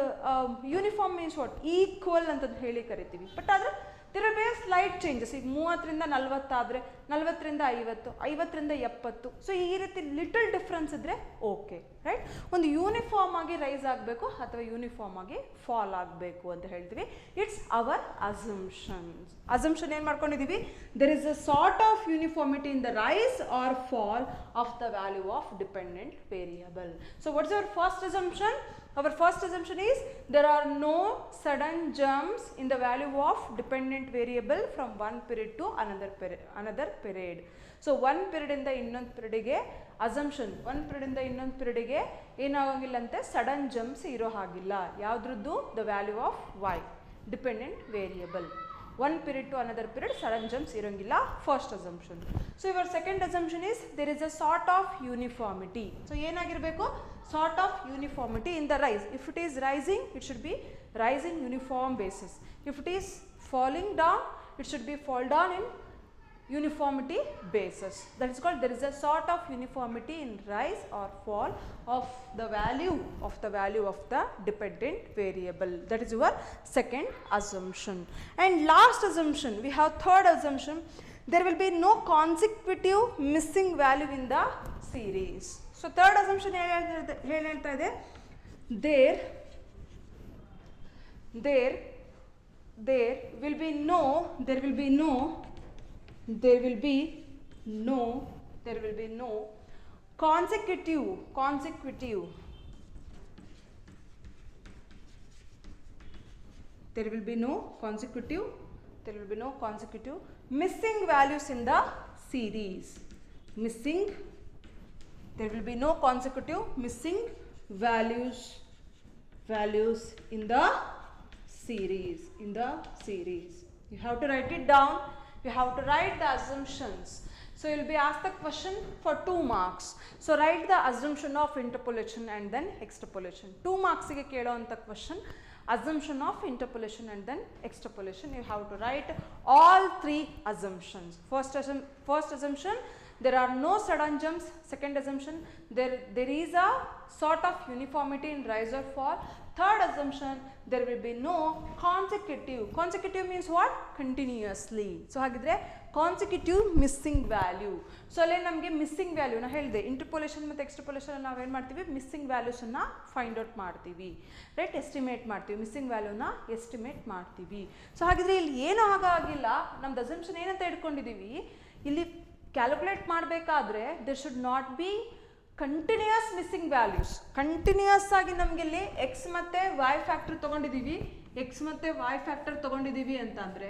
[SPEAKER 1] uniform means what, equal ಅಂತ ಹೇಳಿ ಕರಿತೀವಿ. But ಆದರೆ there will be a slight changes. ಈಗ 30ರಿಂದ 40 ಆದರೆ 40ರಿಂದ 50, 50ರಿಂದ 70. ಸೊ ಈ ರೀತಿ ಲಿಟಲ್ ಡಿಫ್ರೆನ್ಸ್ ಇದ್ದರೆ ಓಕೆ, ರೈಟ್? ಒಂದು ಯೂನಿಫಾರ್ಮ್ ಆಗಿ ರೈಸ್ ಆಗಬೇಕು ಅಥವಾ ಯೂನಿಫಾರ್ಮ್ ಆಗಿ ಫಾಲ್ ಆಗಬೇಕು ಅಂತ ಹೇಳ್ತೀವಿ. It's hour assumptions. ಅಸಂಪ್ಷನ್ ಏನು ಮಾಡ್ಕೊಂಡಿದ್ದೀವಿ? There is a sort of uniformity in the rise or fall of the value of dependent variable. So what's your first assumption? Our first assumption is there are no sudden jumps in the value of dependent variable from one period to another period. So one period ಇಂದ ಇನ್ನೊಂದು ಪೀರಿಯಡ್ಗೆ assumption, one period ಇಂದ ಇನ್ನೊಂದು ಪೀರಿಯಡ್ಗೆ ಏನಾಗಂಗಿಲ್ಲಂತೆ, sudden jumps ಇರೋ ಹಾಗಿಲ್ಲ. ಯಾವುದ್ರದ್ದು? The value of y, dependent variable. one period to another period sudden jumps ಇರೋಂಗಿಲ್ಲ. First assumption. So your second assumption is there is a sort of uniformity. So ಏನಾಗಿರಬೇಕು? Sort of uniformity in the rise. If it is rising, it should be rise in uniform basis. If it is falling down, it should be fall down in uniformity basis. That is called there is a sort of uniformity in rise or fall of the value of the dependent variable. That is your second assumption. And last assumption, we have third assumption. There will be no consecutive missing value in the series. So third assumption ಏನು ಹೇಳ್ತಾ ಇದೆ? there will be no consecutive missing values in the series. There will be no consecutive missing values in the series. You have to write it down. You have to write the assumptions. So you will be asked the question for 2 marks. So write the assumption of interpolation and then extrapolation. 2 marks ಗೆ ಕೇಳುವಂತ question, assumption of interpolation and then extrapolation. You have to write all 3 assumptions. First assumption, there are no sudden jumps. Second assumption, there is a sort of uniformity in rise or fall. Third assumption, there will be no consecutive means what? Continuously. So hagidre consecutive missing value. So alle namge missing value na helide interpolation ಮತ್ತು extrapolation ಅಲ್ಲಿ ನಾವು ಏನು ಮಾಡ್ತೀವಿ, missing values ಅನ್ನ find out ಮಾಡ್ತೀವಿ, right, estimate ಮಾಡ್ತೀವಿ, missing ವ್ಯಾಲ್ಯೂನ estimate ಮಾಡ್ತೀವಿ. So ಹಾಗಿದ್ರೆ ಇಲ್ಲಿ ಏನೂ ಆಗಿಲ್ಲ, ನಮ್ದು ಅಸಂಪ್ಷನ್ ಏನಂತ ಇಟ್ಕೊಂಡಿದ್ದೀವಿ, ಇಲ್ಲಿ ಕ್ಯಾಲ್ಕುಲೇಟ್ ಮಾಡಬೇಕಾದ್ರೆ there should not be continuous missing values. Continuous ಆಗಿ ನಮಗೆ ಇಲ್ಲಿ ಎಕ್ಸ್ ಮತ್ತು ವೈ ಫ್ಯಾಕ್ಟರ್ ತೊಗೊಂಡಿದ್ದೀವಿ, ಎಕ್ಸ್ ಮತ್ತು ವೈ ಫ್ಯಾಕ್ಟರ್ ತೊಗೊಂಡಿದ್ದೀವಿ ಅಂತಂದರೆ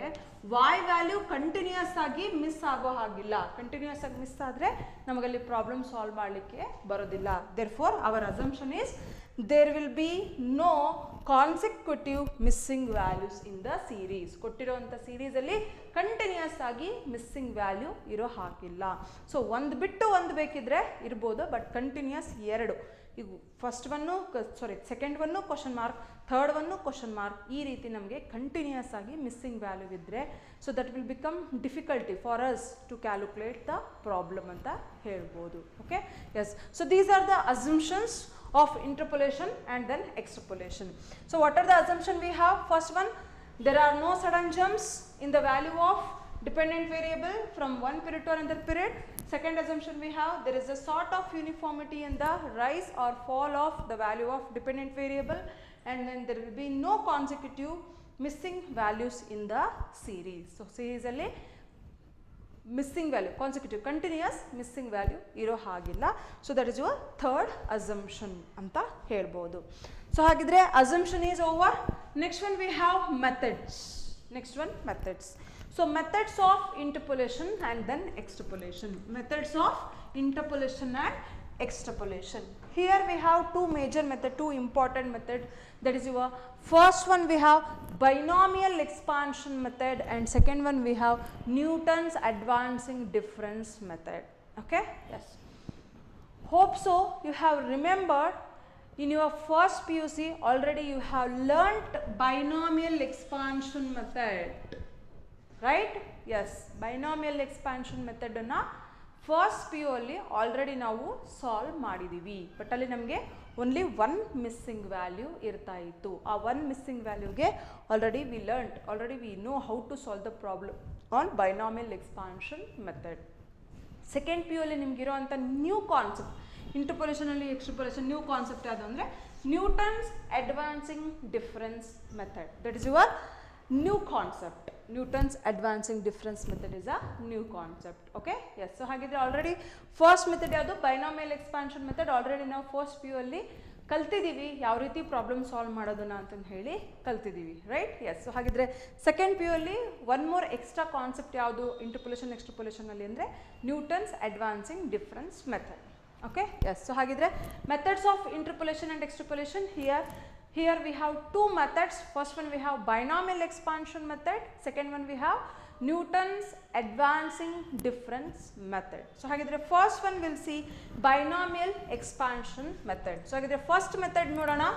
[SPEAKER 1] ವೈ ವ್ಯಾಲ್ಯೂ ಕಂಟಿನ್ಯೂಸ್ ಆಗಿ ಮಿಸ್ ಆಗೋ ಹಾಗಿಲ್ಲ. ಕಂಟಿನ್ಯೂಸ್ ಆಗಿ ಮಿಸ್ ಆದರೆ ನಮಗಲ್ಲಿ ಪ್ರಾಬ್ಲಮ್ ಸಾಲ್ವ್ ಮಾಡಲಿಕ್ಕೆ ಬರೋದಿಲ್ಲ. Therefore our assumption is there will be no consecutive missing values in the series. ಕೊಟ್ಟಿರೋವಂಥ ಸೀರೀಸಲ್ಲಿ ಕಂಟಿನ್ಯೂಸ್ ಆಗಿ ಮಿಸ್ಸಿಂಗ್ ವ್ಯಾಲ್ಯೂ ಇರೋ ಹಾಗಿಲ್ಲ. ಸೊ ಒಂದು ಬಿಟ್ಟು ಒಂದು ಬೇಕಿದ್ರೆ ಇರ್ಬೋದು, ಬಟ್ ಕಂಟಿನ್ಯೂಸ್ ಎರಡು. ಈಗ ಫಸ್ಟ್ ಒನ್ನು ಸೆಕೆಂಡ್ ಒನ್ನು ಕ್ವಶನ್ ಮಾರ್ಕ್, ಥರ್ಡ್ ಒನ್ನು ಕ್ವಶನ್ ಮಾರ್ಕ್, ಈ ರೀತಿ ನಮಗೆ ಕಂಟಿನ್ಯೂಸ್ ಆಗಿ ಮಿಸ್ಸಿಂಗ್ ವ್ಯಾಲ್ಯೂ ಇದ್ದರೆ so that will become difficulty for us to calculate the problem ಅಂತ ಹೇಳ್ಬೋದು. Okay, yes. So these are the assumptions of interpolation and then extrapolation. So what are the assumption we have? First one, there are no sudden jumps in the value of dependent variable from one period to another period. Second assumption we have, there is a sort of uniformity in the rise or fall of the value of dependent variable, and then there will be no consecutive missing values in the series. So series alli missing value consecutive continuous missing value ಇರೋ ಹಾಗಿಲ್ಲ. So that is your third assumption ಅಂತ ಹೇಳ್ಬೋದು. So ಹಾಗಿದ್ರೆ assumption is over. Next one we have methods. Next one methods. So methods of interpolation and then extrapolation. Methods of interpolation and extrapolation. Here we have two major method, two important method. That is your first one we have binomial expansion method, and second one we have Newton's advancing difference method. Okay, yes. Hope so you have remembered in your first PUC already you have learnt binomial expansion method, right? Yes, binomial expansion method anna first P U ಅಲ್ಲಿ already ನಾವು solve ಮಾಡಿದ್ದೀವಿ, but ಅಲ್ಲಿ ನಮಗೆ only one missing value ಇರ್ತಾ ಇತ್ತು. ಆ one missing ವ್ಯಾಲ್ಯೂಗೆ already we know how to solve the problem on binomial expansion method. Second P U ಅಲ್ಲಿ ನಿಮಗಿರೋವಂಥ ನ್ಯೂ ಕಾನ್ಸೆಪ್ಟ್ ಇಂಟರ್ಪೊಲೇಷನಲ್ಲಿ ಎಕ್ಸ್ಟ್ರಪೊಲೇಷನ್ ನ್ಯೂ ಕಾನ್ಸೆಪ್ಟ್ ಯಾವುದು ಅಂದರೆ Newton's advancing difference method. That is your new concept. Newton's advancing difference method is a new concept. Okay, yes. So hagidre already first method yadu binomial expansion method already ನಾವು first PU ಅಲ್ಲಿ ಕಲ್ತಿದ್ದೀವಿ, ಯಾವ ರೀತಿ problem solve ಮಾಡೋದನ್ನ ಅಂತ ಹೇಳಿ ಕಲ್ತಿದ್ದೀವಿ, right? Yes. So ಹಾಗಿದ್ರೆ ಸೆಕೆಂಡ್ ಪಿ ಯು ಅಲ್ಲಿ ಒನ್ ಮೋರ್ ಎಕ್ಸ್ಟ್ರಾ ಕಾನ್ಸೆಪ್ಟ್ ಯಾವುದು ಇಂಟರ್ಪೊಲೇಷನ್ ಎಕ್ಸ್ಟ್ರಪೊಲೇಷನ್ ಅಲ್ಲಿ ಅಂದರೆ Newton's advancing difference method. Okay, yes. So ಹಾಗಿದ್ರೆ methods of interpolation and extrapolation Here we have two methods. First one we have binomial expansion method. Second one we have Newton's advancing difference method. So hagidre first one we'll see binomial expansion method. So hagidre first method nodana.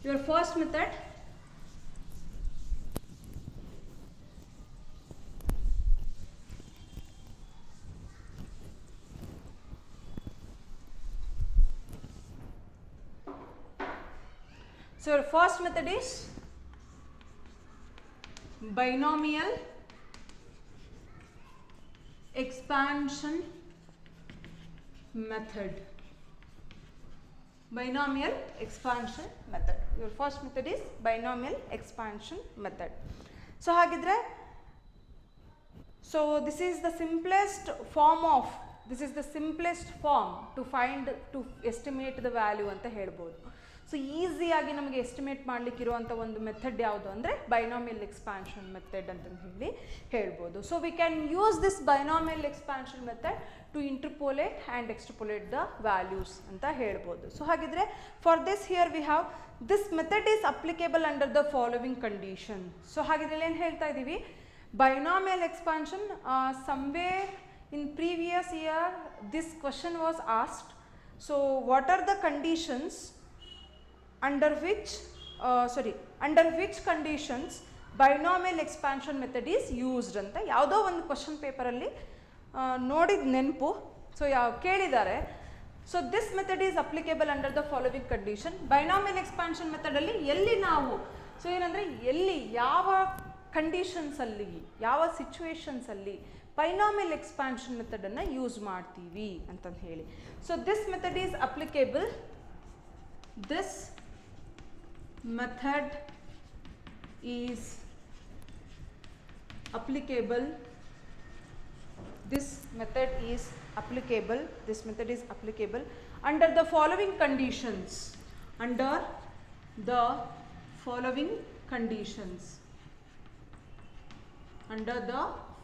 [SPEAKER 1] Your first method so your first method is binomial expansion method. Binomial expansion method. Your first method is binomial expansion method. So hagidre, so this is the simplest form to find, to estimate the value anta helbodu. So ಈಸಿಯಾಗಿ ನಮಗೆ estimate ಮಾಡಲಿಕ್ಕೆ ಇರುವಂಥ ಒಂದು method ಯಾವುದು ಅಂದರೆ binomial expansion method ಅಂತ ಹೇಳಿ ಹೇಳ್ಬೋದು. So we can use this binomial expansion method to interpolate and extrapolate the values ಅಂತ ಹೇಳ್ಬೋದು. ಸೊ ಹಾಗಿದ್ರೆ for this here we have this method is applicable under the following condition. So ಹಾಗಿದ್ರೆ ಏನು ಹೇಳ್ತಾ ಇದ್ದೀವಿ, binomial expansion somewhere in previous year this question was asked. So what are the conditions under which conditions binomial expansion method is used ಅಂತ ಯಾವುದೋ ಒಂದು question ಪೇಪರಲ್ಲಿ ನೋಡಿದ ನೆನಪು. ಸೊ ಕೇಳಿದ್ದಾರೆ. So this method is applicable under the following condition. Binomial expansion ಮೆಥಡಲ್ಲಿ ಎಲ್ಲಿ ನಾವು ಸೊ ಏನಂದರೆ ಎಲ್ಲಿ ಯಾವ ಕಂಡೀಷನ್ಸಲ್ಲಿ ಯಾವ ಸಿಚುವೇಶನ್ಸಲ್ಲಿ ಬೈನಾಮಿಯಲ್ ಎಕ್ಸ್ಪಾನ್ಷನ್ ಮೆಥಡನ್ನು ಯೂಸ್ ಮಾಡ್ತೀವಿ ಅಂತಂದು ಹೇಳಿ. So this method is applicable. This method is applicable. This method is applicable. This method is applicable under the following conditions. Under the following conditions. Under the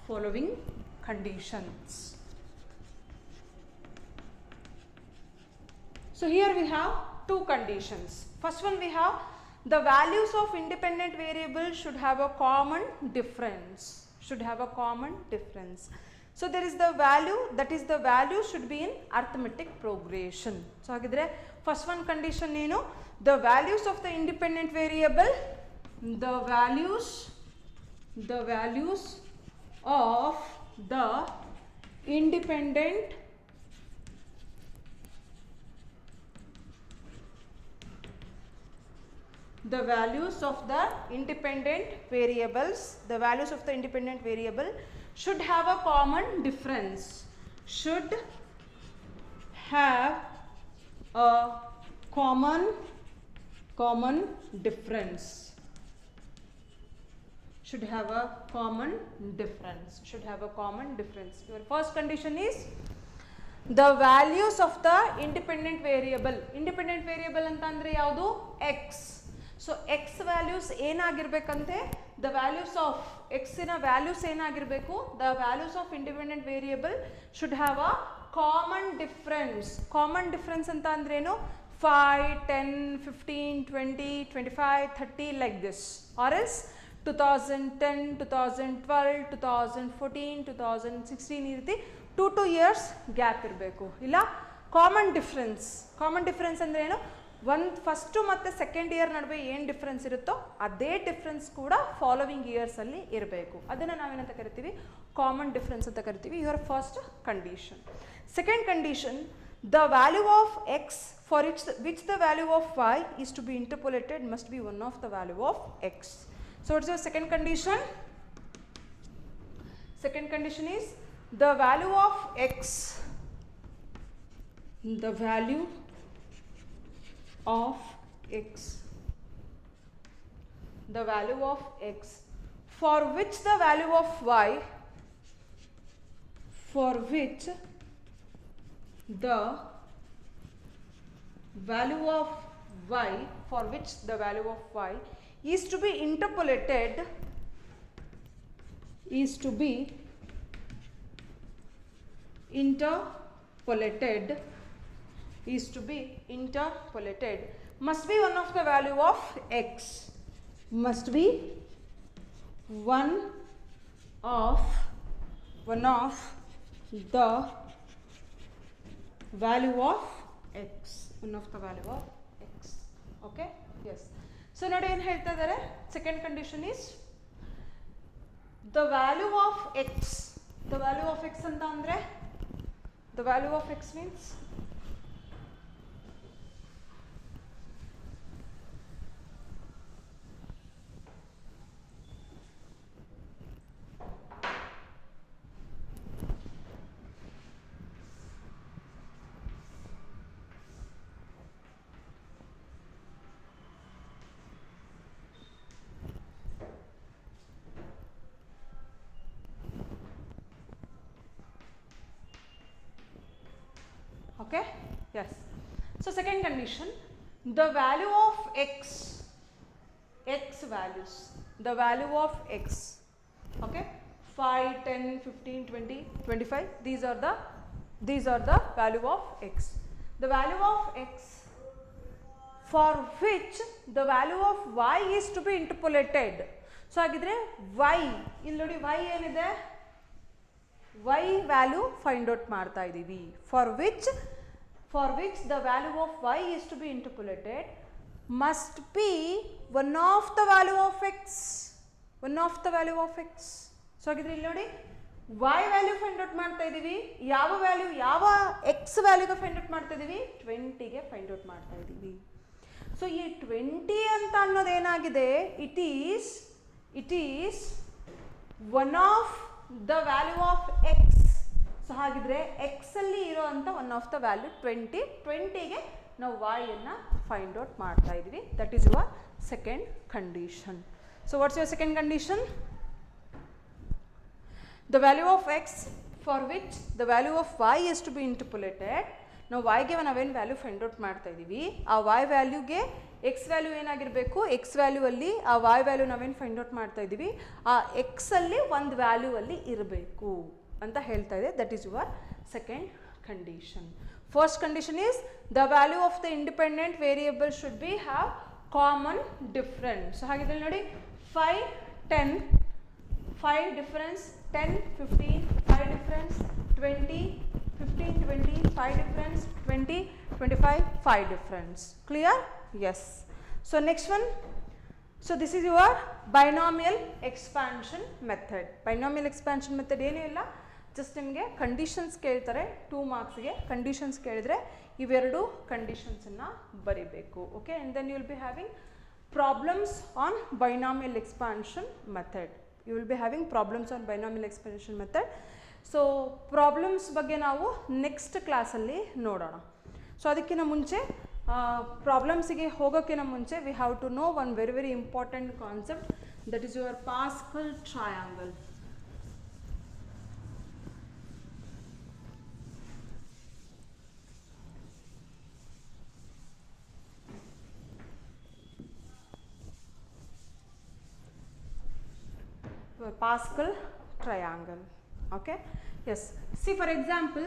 [SPEAKER 1] following conditions. So here we have two conditions. First one we have the values of independent variables should have a common difference. Should have a common difference. So there is the value, that is the value should be in arithmetic progression. So hagidre first one condition ಏನು, the values of the independent variable, the values of the independent the values of the independent variables, the values of the independent variable should have a common difference. Should have a common difference. Should have a common difference. Should have a common difference. Your first condition is the values of the independent variable. Independent variable ಅಂತಂದ್ರೆ ಯಾವುದು? X. So x values ಏನಾಗಿರ್ಬೇಕಂತೆ, the values of ಎಕ್ಸಿನ values ಏನಾಗಿರಬೇಕು, the values of independent variable should have a common difference. Common difference ಅಂತ ಅಂದ್ರೇನು? 5, 10, 15, 20, 25, 30 like this. R else 2010, 2012, 2014, 2016 ಈ ರೀತಿ 2 years gap ಇರಬೇಕು. ಇಲ್ಲ ಕಾಮನ್ ಡಿಫ್ರೆನ್ಸ್. ಕಾಮನ್ ಡಿಫ್ರೆನ್ಸ್ ಅಂದ್ರೆ ಏನು? ಒಂದು ಫಸ್ಟು ಮತ್ತು ಸೆಕೆಂಡ್ ಇಯರ್ ನಡುವೆ ಏನು ಡಿಫ್ರೆನ್ಸ್ ಇರುತ್ತೋ ಅದೇ ಡಿಫ್ರೆನ್ಸ್ ಕೂಡ ಫಾಲೋವಿಂಗ್ ಇಯರ್ಸಲ್ಲಿ ಇರಬೇಕು. ಅದನ್ನು ನಾವೇನಂತ ಕರಿತೀವಿ? ಕಾಮನ್ ಡಿಫ್ರೆನ್ಸ್ ಅಂತ ಕರಿತೀವಿ. Your first condition. Second condition, the value of x for which the value of y is to be interpolated must be one of the value of x. So it's your second condition. Second condition is the value of x, the value of x, the value of x for which the value of y, for which the value of y, for which the value of y is to be interpolated, is to be interpolated, is to be interpolated must be one of the value of x, must be one of the value of x, one of the value of x. Okay, yes. So ನೋಡಿ ಏನು ಹೇಳ್ತಾ ಇದ್ದಾರೆ? Second condition is the value of x. The value of X ಅಂತ ಅಂದರೆ the value of X means okay, yes. So second condition, the value of x, x values, the value of x, okay, 5, 10, 15, 20, 25, these are the value of x. The value of x for which the value of y is to be interpolated. So ಹಾಗಿದ್ರೆ y, ಇಲ್ಲಿ ನೋಡಿ y ಏನಿದೆ, y value find out ಮಾಡ್ತಾ ಇದ್ದೀವಿ. for which the value of y is to be interpolated must be one of the value of x, one of the value of x. So ಹಾಗಿದ್ರೆ ಇಲ್ಲಿ ನೋಡಿ y value find out ಮಾಡ್ತಾ ಇದ್ದೀವಿ. ಯಾವ value, ಯಾವ x ವ್ಯಾಲ್ಯೂಗೆ find out ಮಾಡ್ತಾ ಇದ್ದೀವಿ, 20ಗೆ find out ಮಾಡ್ತಾ ಇದ್ದೀವಿ. ಸೊ ಈ 20 ಅಂತ ಅನ್ನೋದೇನಾಗಿದೆ, it is one of the value of x. So ಹಾಗಿದ್ರೆ ಎಕ್ಸ್ ಅಲ್ಲಿ ಇರೋ ಅಂತ ಒನ್ ಆಫ್ ದ ವ್ಯಾಲ್ಯೂ 20ಗೆ ನಾವು y ಅನ್ನು ಫೈಂಡ್ ಔಟ್ ಮಾಡ್ತಾ ಇದ್ದೀವಿ. That is your second condition. So what's your second condition? The value of x for which the value of y is to be interpolated. ನಾವು yಗೆ ನಾವೇನು value find out ಮಾಡ್ತಾ ಇದ್ದೀವಿ, ಆ y ವ್ಯಾಲ್ಯೂಗೆ x ವ್ಯಾಲ್ಯೂ ಏನಾಗಿರಬೇಕು, x value ಅಲ್ಲಿ ಆ y value ನಾವೇನು find out ಮಾಡ್ತಾ ಇದ್ದೀವಿ ಆ x ಅಲ್ಲಿ ಒಂದು ವ್ಯಾಲ್ಯೂ ಅಲ್ಲಿ ಇರಬೇಕು ಅಂತ ಹೇಳ್ತಾ ಇದೆ. That is your second condition. First condition is the value of the independent variable should be have common difference. So ಹಾಗಿದ್ರೆ ನೋಡಿ 5, 10, 5 difference, 10, 15, 5 difference, 20, 15, 20, 5 difference, 20, 25, 5 difference. Clear? Yes. So next one. So this is your binomial expansion method. Binomial expansion method ಏನು ಇಲ್ಲ, just ನಿಮಗೆ conditions ಕೇಳ್ತಾರೆ 2 ಮಾರ್ಕ್ಸ್ಗೆ. Conditions ಕೇಳಿದರೆ ಇವೆರಡು ಕಂಡೀಷನ್ಸನ್ನು ಬರಿಬೇಕು. Okay, and then you will be having problems on binomial expansion method. You will be having problems on binomial expansion method. So problems ಬಗ್ಗೆ ನಾವು ನೆಕ್ಸ್ಟ್ ಕ್ಲಾಸಲ್ಲಿ ನೋಡೋಣ. ಸೊ ಅದಕ್ಕಿಂತ ಮುಂಚೆ ಪ್ರಾಬ್ಲಮ್ಸಿಗೆ ಹೋಗೋಕ್ಕಿಂತ ಮುಂಚೆ we have to know one very very important concept, that is your Pascal triangle. Pascal triangle. Okay, yes, see for example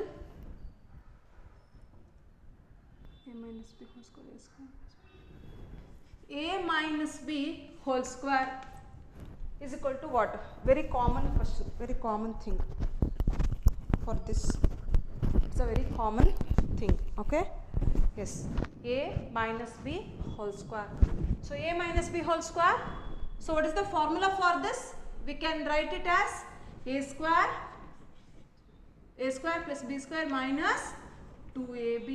[SPEAKER 1] a minus b whole square whole square is equal to what? Very common question, very common thing for this. It's a very common thing. Okay, yes, a minus b whole square. So a minus b whole square. So what is the formula for this? We can write it as a square plus b square minus 2ab.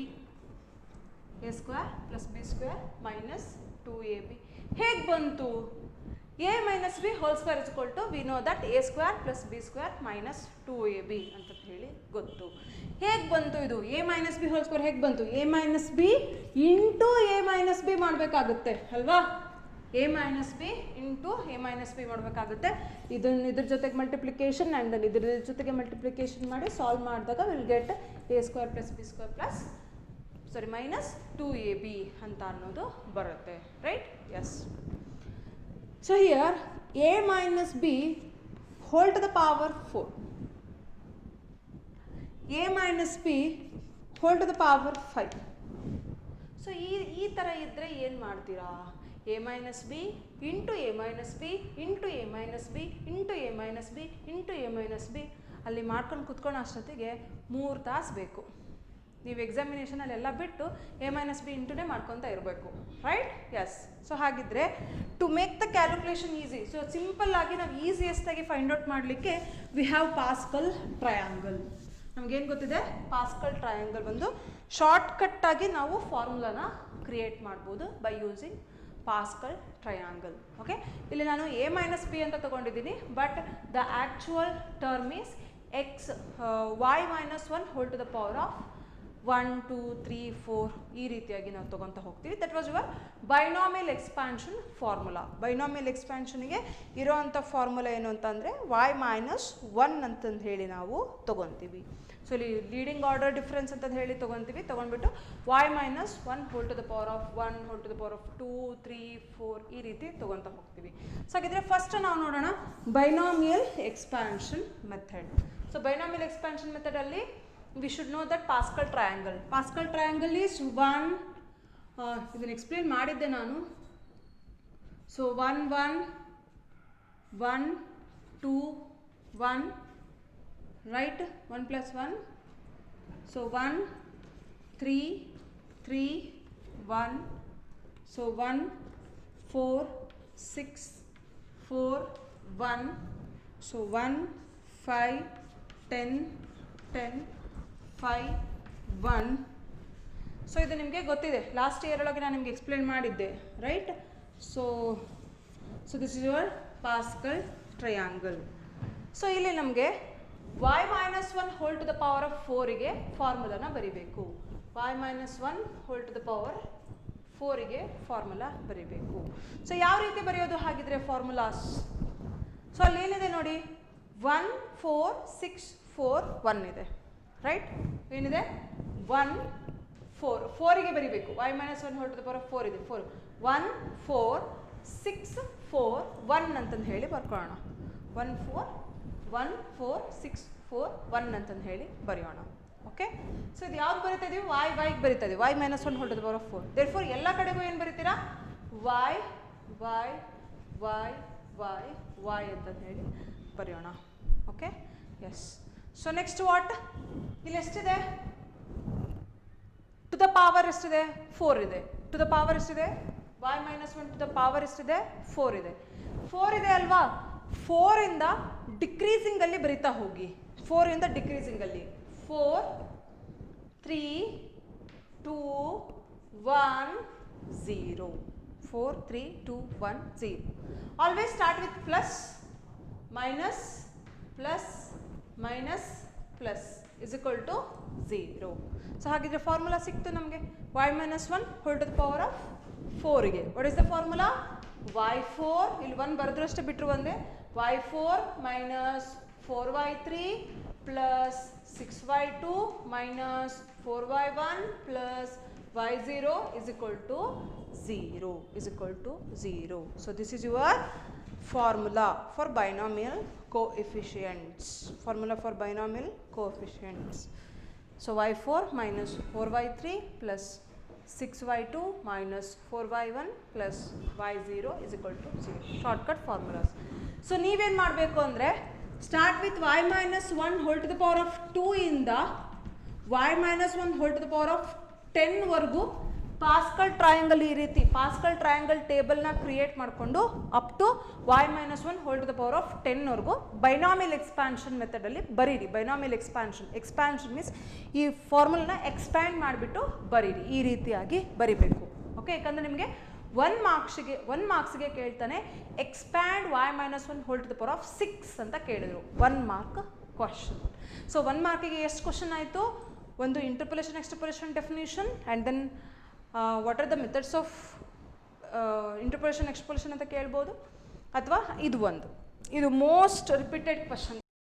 [SPEAKER 1] a square plus b square minus 2ab. ಹೇಗೆ ಬಂತು? a minus b whole square is equal to, we know that a square plus b square minus 2ab ಅಂತ ಹೇಳಿ ಗೊತ್ತು. ಹೇಗೆ ಬಂತು ಇದು a minus b whole square? ಹೇಗೆ ಬಂತು? a minus b into a minus b ಮಾಡಬೇಕಾಗುತ್ತೆ ಅಲ್ವಾ? a minus b into a minus b ಮಾಡಬೇಕಾಗುತ್ತೆ. ಇದನ್ನು ಇದ್ರ ಜೊತೆಗೆ ಮಲ್ಟಿಪ್ಲಿಕೇಶನ್ ಆ್ಯಂಡ್ ದೆನ್ ಇದ್ರ ಜೊತೆಗೆ ಮಲ್ಟಿಪ್ಲಿಕೇಶನ್ ಮಾಡಿ ಸಾಲ್ವ್ ಮಾಡಿದಾಗ will get a square plus b square plus minus 2ab ಅಂತ ಅನ್ನೋದು ಬರುತ್ತೆ. Right? Yes. So here a minus b whole to the power 4, a minus b whole to the power 5. So ಈ ಥರ ಇದ್ದರೆ ಏನು ಮಾಡ್ತೀರಾ? a minus b into a minus b into a minus b into a minus b into a minus b ಅಲ್ಲಿ ಮಾಡ್ಕೊಂಡು ಕುತ್ಕೊಂಡು ಅಷ್ಟೊತ್ತಿಗೆ 3 ತಾಸು ಬೇಕು. ನೀವು ಎಕ್ಸಾಮಿನೇಷನಲ್ಲಿ ಎಲ್ಲ ಬಿಟ್ಟು a minus b ಇಂಟುನೇ ಮಾಡ್ಕೊತಾ ಇರಬೇಕು. ರೈಟ್? ಎಸ್. ಸೊ ಹಾಗಿದ್ರೆ to make the calculation easy, so simple ಆಗಿ ನಾವು ಈಸಿಯೆಸ್ಟಾಗಿ ಫೈಂಡ್ ಔಟ್ ಮಾಡಲಿಕ್ಕೆ ವಿ ಹ್ಯಾವ್ ಪಾಸ್ಕಲ್ ಟ್ರಯಾಂಗಲ್. ನಮಗೇನು ಗೊತ್ತಿದೆ? ಪಾಸ್ಕಲ್ ಟ್ರಯಾಂಗಲ್ ಒಂದು ಶಾರ್ಟ್ಕಟ್ಟಾಗಿ ನಾವು ಫಾರ್ಮುಲಾನ ಕ್ರಿಯೇಟ್ ಮಾಡ್ಬೋದು by using Pascal triangle. Okay, ಇಲ್ಲಿ ನಾನು a minus b ಅಂತ ತಗೊಂಡಿದ್ದೀನಿ, but the actual term is x y minus 1 whole to the power of 1, 2, 3, 4 ಈ ರೀತಿಯಾಗಿ ನಾವು ತೊಗೊತಾ ಹೋಗ್ತೀವಿ. That was your binomial expansion formula. Binomial ಎಕ್ಸ್ಪ್ಯಾನ್ಷನ್ಗೆ ಇರೋವಂಥ ಫಾರ್ಮುಲಾ ಏನು ಅಂತಂದರೆ y minus 1 ಅಂತಂದು ಹೇಳಿ ನಾವು ತೊಗೊತೀವಿ. ಸೊ ಇಲ್ಲಿ ಲೀಡಿಂಗ್ ಆರ್ಡರ್ ಡಿಫ್ರೆನ್ಸ್ ಅಂತ ಹೇಳಿ ತೊಗೊತೀವಿ. ತೊಗೊಂಡ್ಬಿಟ್ಟು y minus 1 whole to the power of 1 whole to the power of 2, 3, 4 ಈ ರೀತಿ ತೊಗೊತಾ ಹೋಗ್ತೀವಿ. ಸೊ ಹಾಗಿದ್ರೆ ಫಸ್ಟ್ ನಾವು ನೋಡೋಣ binomial expansion method. So binomial expansion ಮೆಥಡಲ್ಲಿ we should know that Pascal triangle. Pascal triangle is one, ಇದನ್ನು ಎಕ್ಸ್ಪ್ಲೇನ್ ಮಾಡಿದ್ದೆ ನಾನು. So 1, 1, 1, 2, 1, right? 1 plus 1. So 1, 3, 3, 1. So 1, 4, 6, 4, 1. So 1, 5, 10 10 5 1. So ಇದು ನಿಮಗೆ ಗೊತ್ತಿದೆ, ಲಾಸ್ಟ್ ಇಯರ್ ಒಳಗೆ ನಾನು ನಿಮಗೆ ಎಕ್ಸ್ಪ್ಲೇನ್ ಮಾಡಿದ್ದೆ, right? So this is your Pascal triangle. So ಇಲ್ಲಿ ನಮಗೆ y minus 1 whole to the power of 4ಗೆ ಫಾರ್ಮುಲಾನ ಬರೀಬೇಕು. y minus 1 whole to the power 4ಗೆ ಫಾರ್ಮುಲಾ ಬರೀಬೇಕು. ಸೊ ಯಾವ ರೀತಿ ಬರೆಯೋದು ಹಾಗಿದ್ರೆ ಫಾರ್ಮುಲಾಸ್? ಸೊ ಅಲ್ಲಿ ಏನಿದೆ ನೋಡಿ, 1 4 6 4 1 ಇದೆ, ರೈಟ್? ಏನಿದೆ 1 4 4ಗೆ ಬರೀಬೇಕು. y minus 1 whole to the power of 4 ಇದೆ, 4 1 4 6 4 1 ಅಂತಂದು ಹೇಳಿ ಬರ್ಕೊಳ್ಳೋಣ. 1 4 1 4 6 4 1 ಅಂತಂದು ಹೇಳಿ ಬರೆಯೋಣ. ಓಕೆ, ಸೊ ಇದು ಯಾವ್ದು ಬರೀತಾ ಇದೀವಿ? y ಬರೀತಾ ಇದೀವಿ. y minus 1 whole to the power of 4. Therefore ಎಲ್ಲ ಕಡೆಗೂ ಏನು ಬರೀತೀರಾ? y y y y y ಅಂತಂದು ಹೇಳಿ ಬರೆಯೋಣ. Okay, yes. So next what? ಇಲ್ಲಿ ಎಷ್ಟಿದೆ? ಟು ದ ಪವರ್ ಎಷ್ಟಿದೆ? 4 ಇದೆ. ಟು ದ ಪವರ್ ಎಷ್ಟಿದೆ? y minus 1 to the power ಎಷ್ಟಿದೆ? 4 ಇದೆ. 4 ಇದೆ ಅಲ್ವಾ? 4 ಇಂದ ಡಿಕ್ರೀಸಿಂಗ್ ಅಲ್ಲಿ ಬರಿತಾ ಹೋಗಿ. 4 ಇಂದ ಡಿಕ್ರೀಸಿಂಗ್ ಅಲ್ಲಿ 4 3 2 1 0. 4 3 2 1 0. Always start with plus minus plus minus plus is equal to 0. So ಹಾಗಿದ್ರೆ ಫಾರ್ಮುಲಾ ಸಿಕ್ತು ನಮಗೆ. y minus 1 whole to the power of 4ಗೆ what is the formula? y4 ಇಲ್ಲಿ 1 ಬರೆದ್ರಷ್ಟೇ ಬಿಟ್ಟರು ಒಂದೇ. y4 minus 4y3 plus 6y2 minus 4y1 plus y0 is equal to 0 is equal to 0. So this is your formula for binomial coefficients. Formula for binomial coefficients. So y4 minus 4y3 plus 6y2 minus 4y1 plus y0 is equal to 0. Shortcut formulas. So ನೀವೇನು ಮಾಡಬೇಕು ಅಂದರೆ, start with y minus 1 whole to the power of 2 ಇಂದ y minus 1 whole to the power of 10 ವರೆಗೂ Pascal triangle, ಈ ರೀತಿ Pascal triangle ಟೇಬಲ್ನ create ಮಾಡಿಕೊಂಡು up to y minus 1 whole to the power of 10 ವರೆಗೂ ಬೈನಾಮಿಯಲ್ ಎಕ್ಸ್ಪಾನ್ಷನ್ ಮೆಥಡಲ್ಲಿ ಬರೀರಿ. Binomial expansion means ಈ ಫಾರ್ಮುಲಾನ expand ಮಾಡಿಬಿಟ್ಟು ಬರೀರಿ. ಈ ರೀತಿಯಾಗಿ ಬರಿಬೇಕು. ಓಕೆ, ಯಾಕಂದರೆ ನಿಮಗೆ 1 ಮಾರ್ಕ್ಸ್ಗೆ ಕೇಳ್ತಾನೆ expand y minus 1 whole to the power of 6 ಅಂತ ಕೇಳಿದರು. 1 ಮಾರ್ಕ್ ಕ್ವಶನ್. ಸೊ 1 ಮಾರ್ಕಿಗೆ ಎಷ್ಟು ಕ್ವಶನ್ ಆಯಿತು? ಒಂದು interpolation, extrapolation definition, and then what are the methods of interpolation, extrapolation ಅಂತ ಕೇಳ್ಬೋದು. ಅಥವಾ ಇದು ಮೋಸ್ಟ್ ರಿಪೀಟೆಡ್ ಕ್ವಶನ್.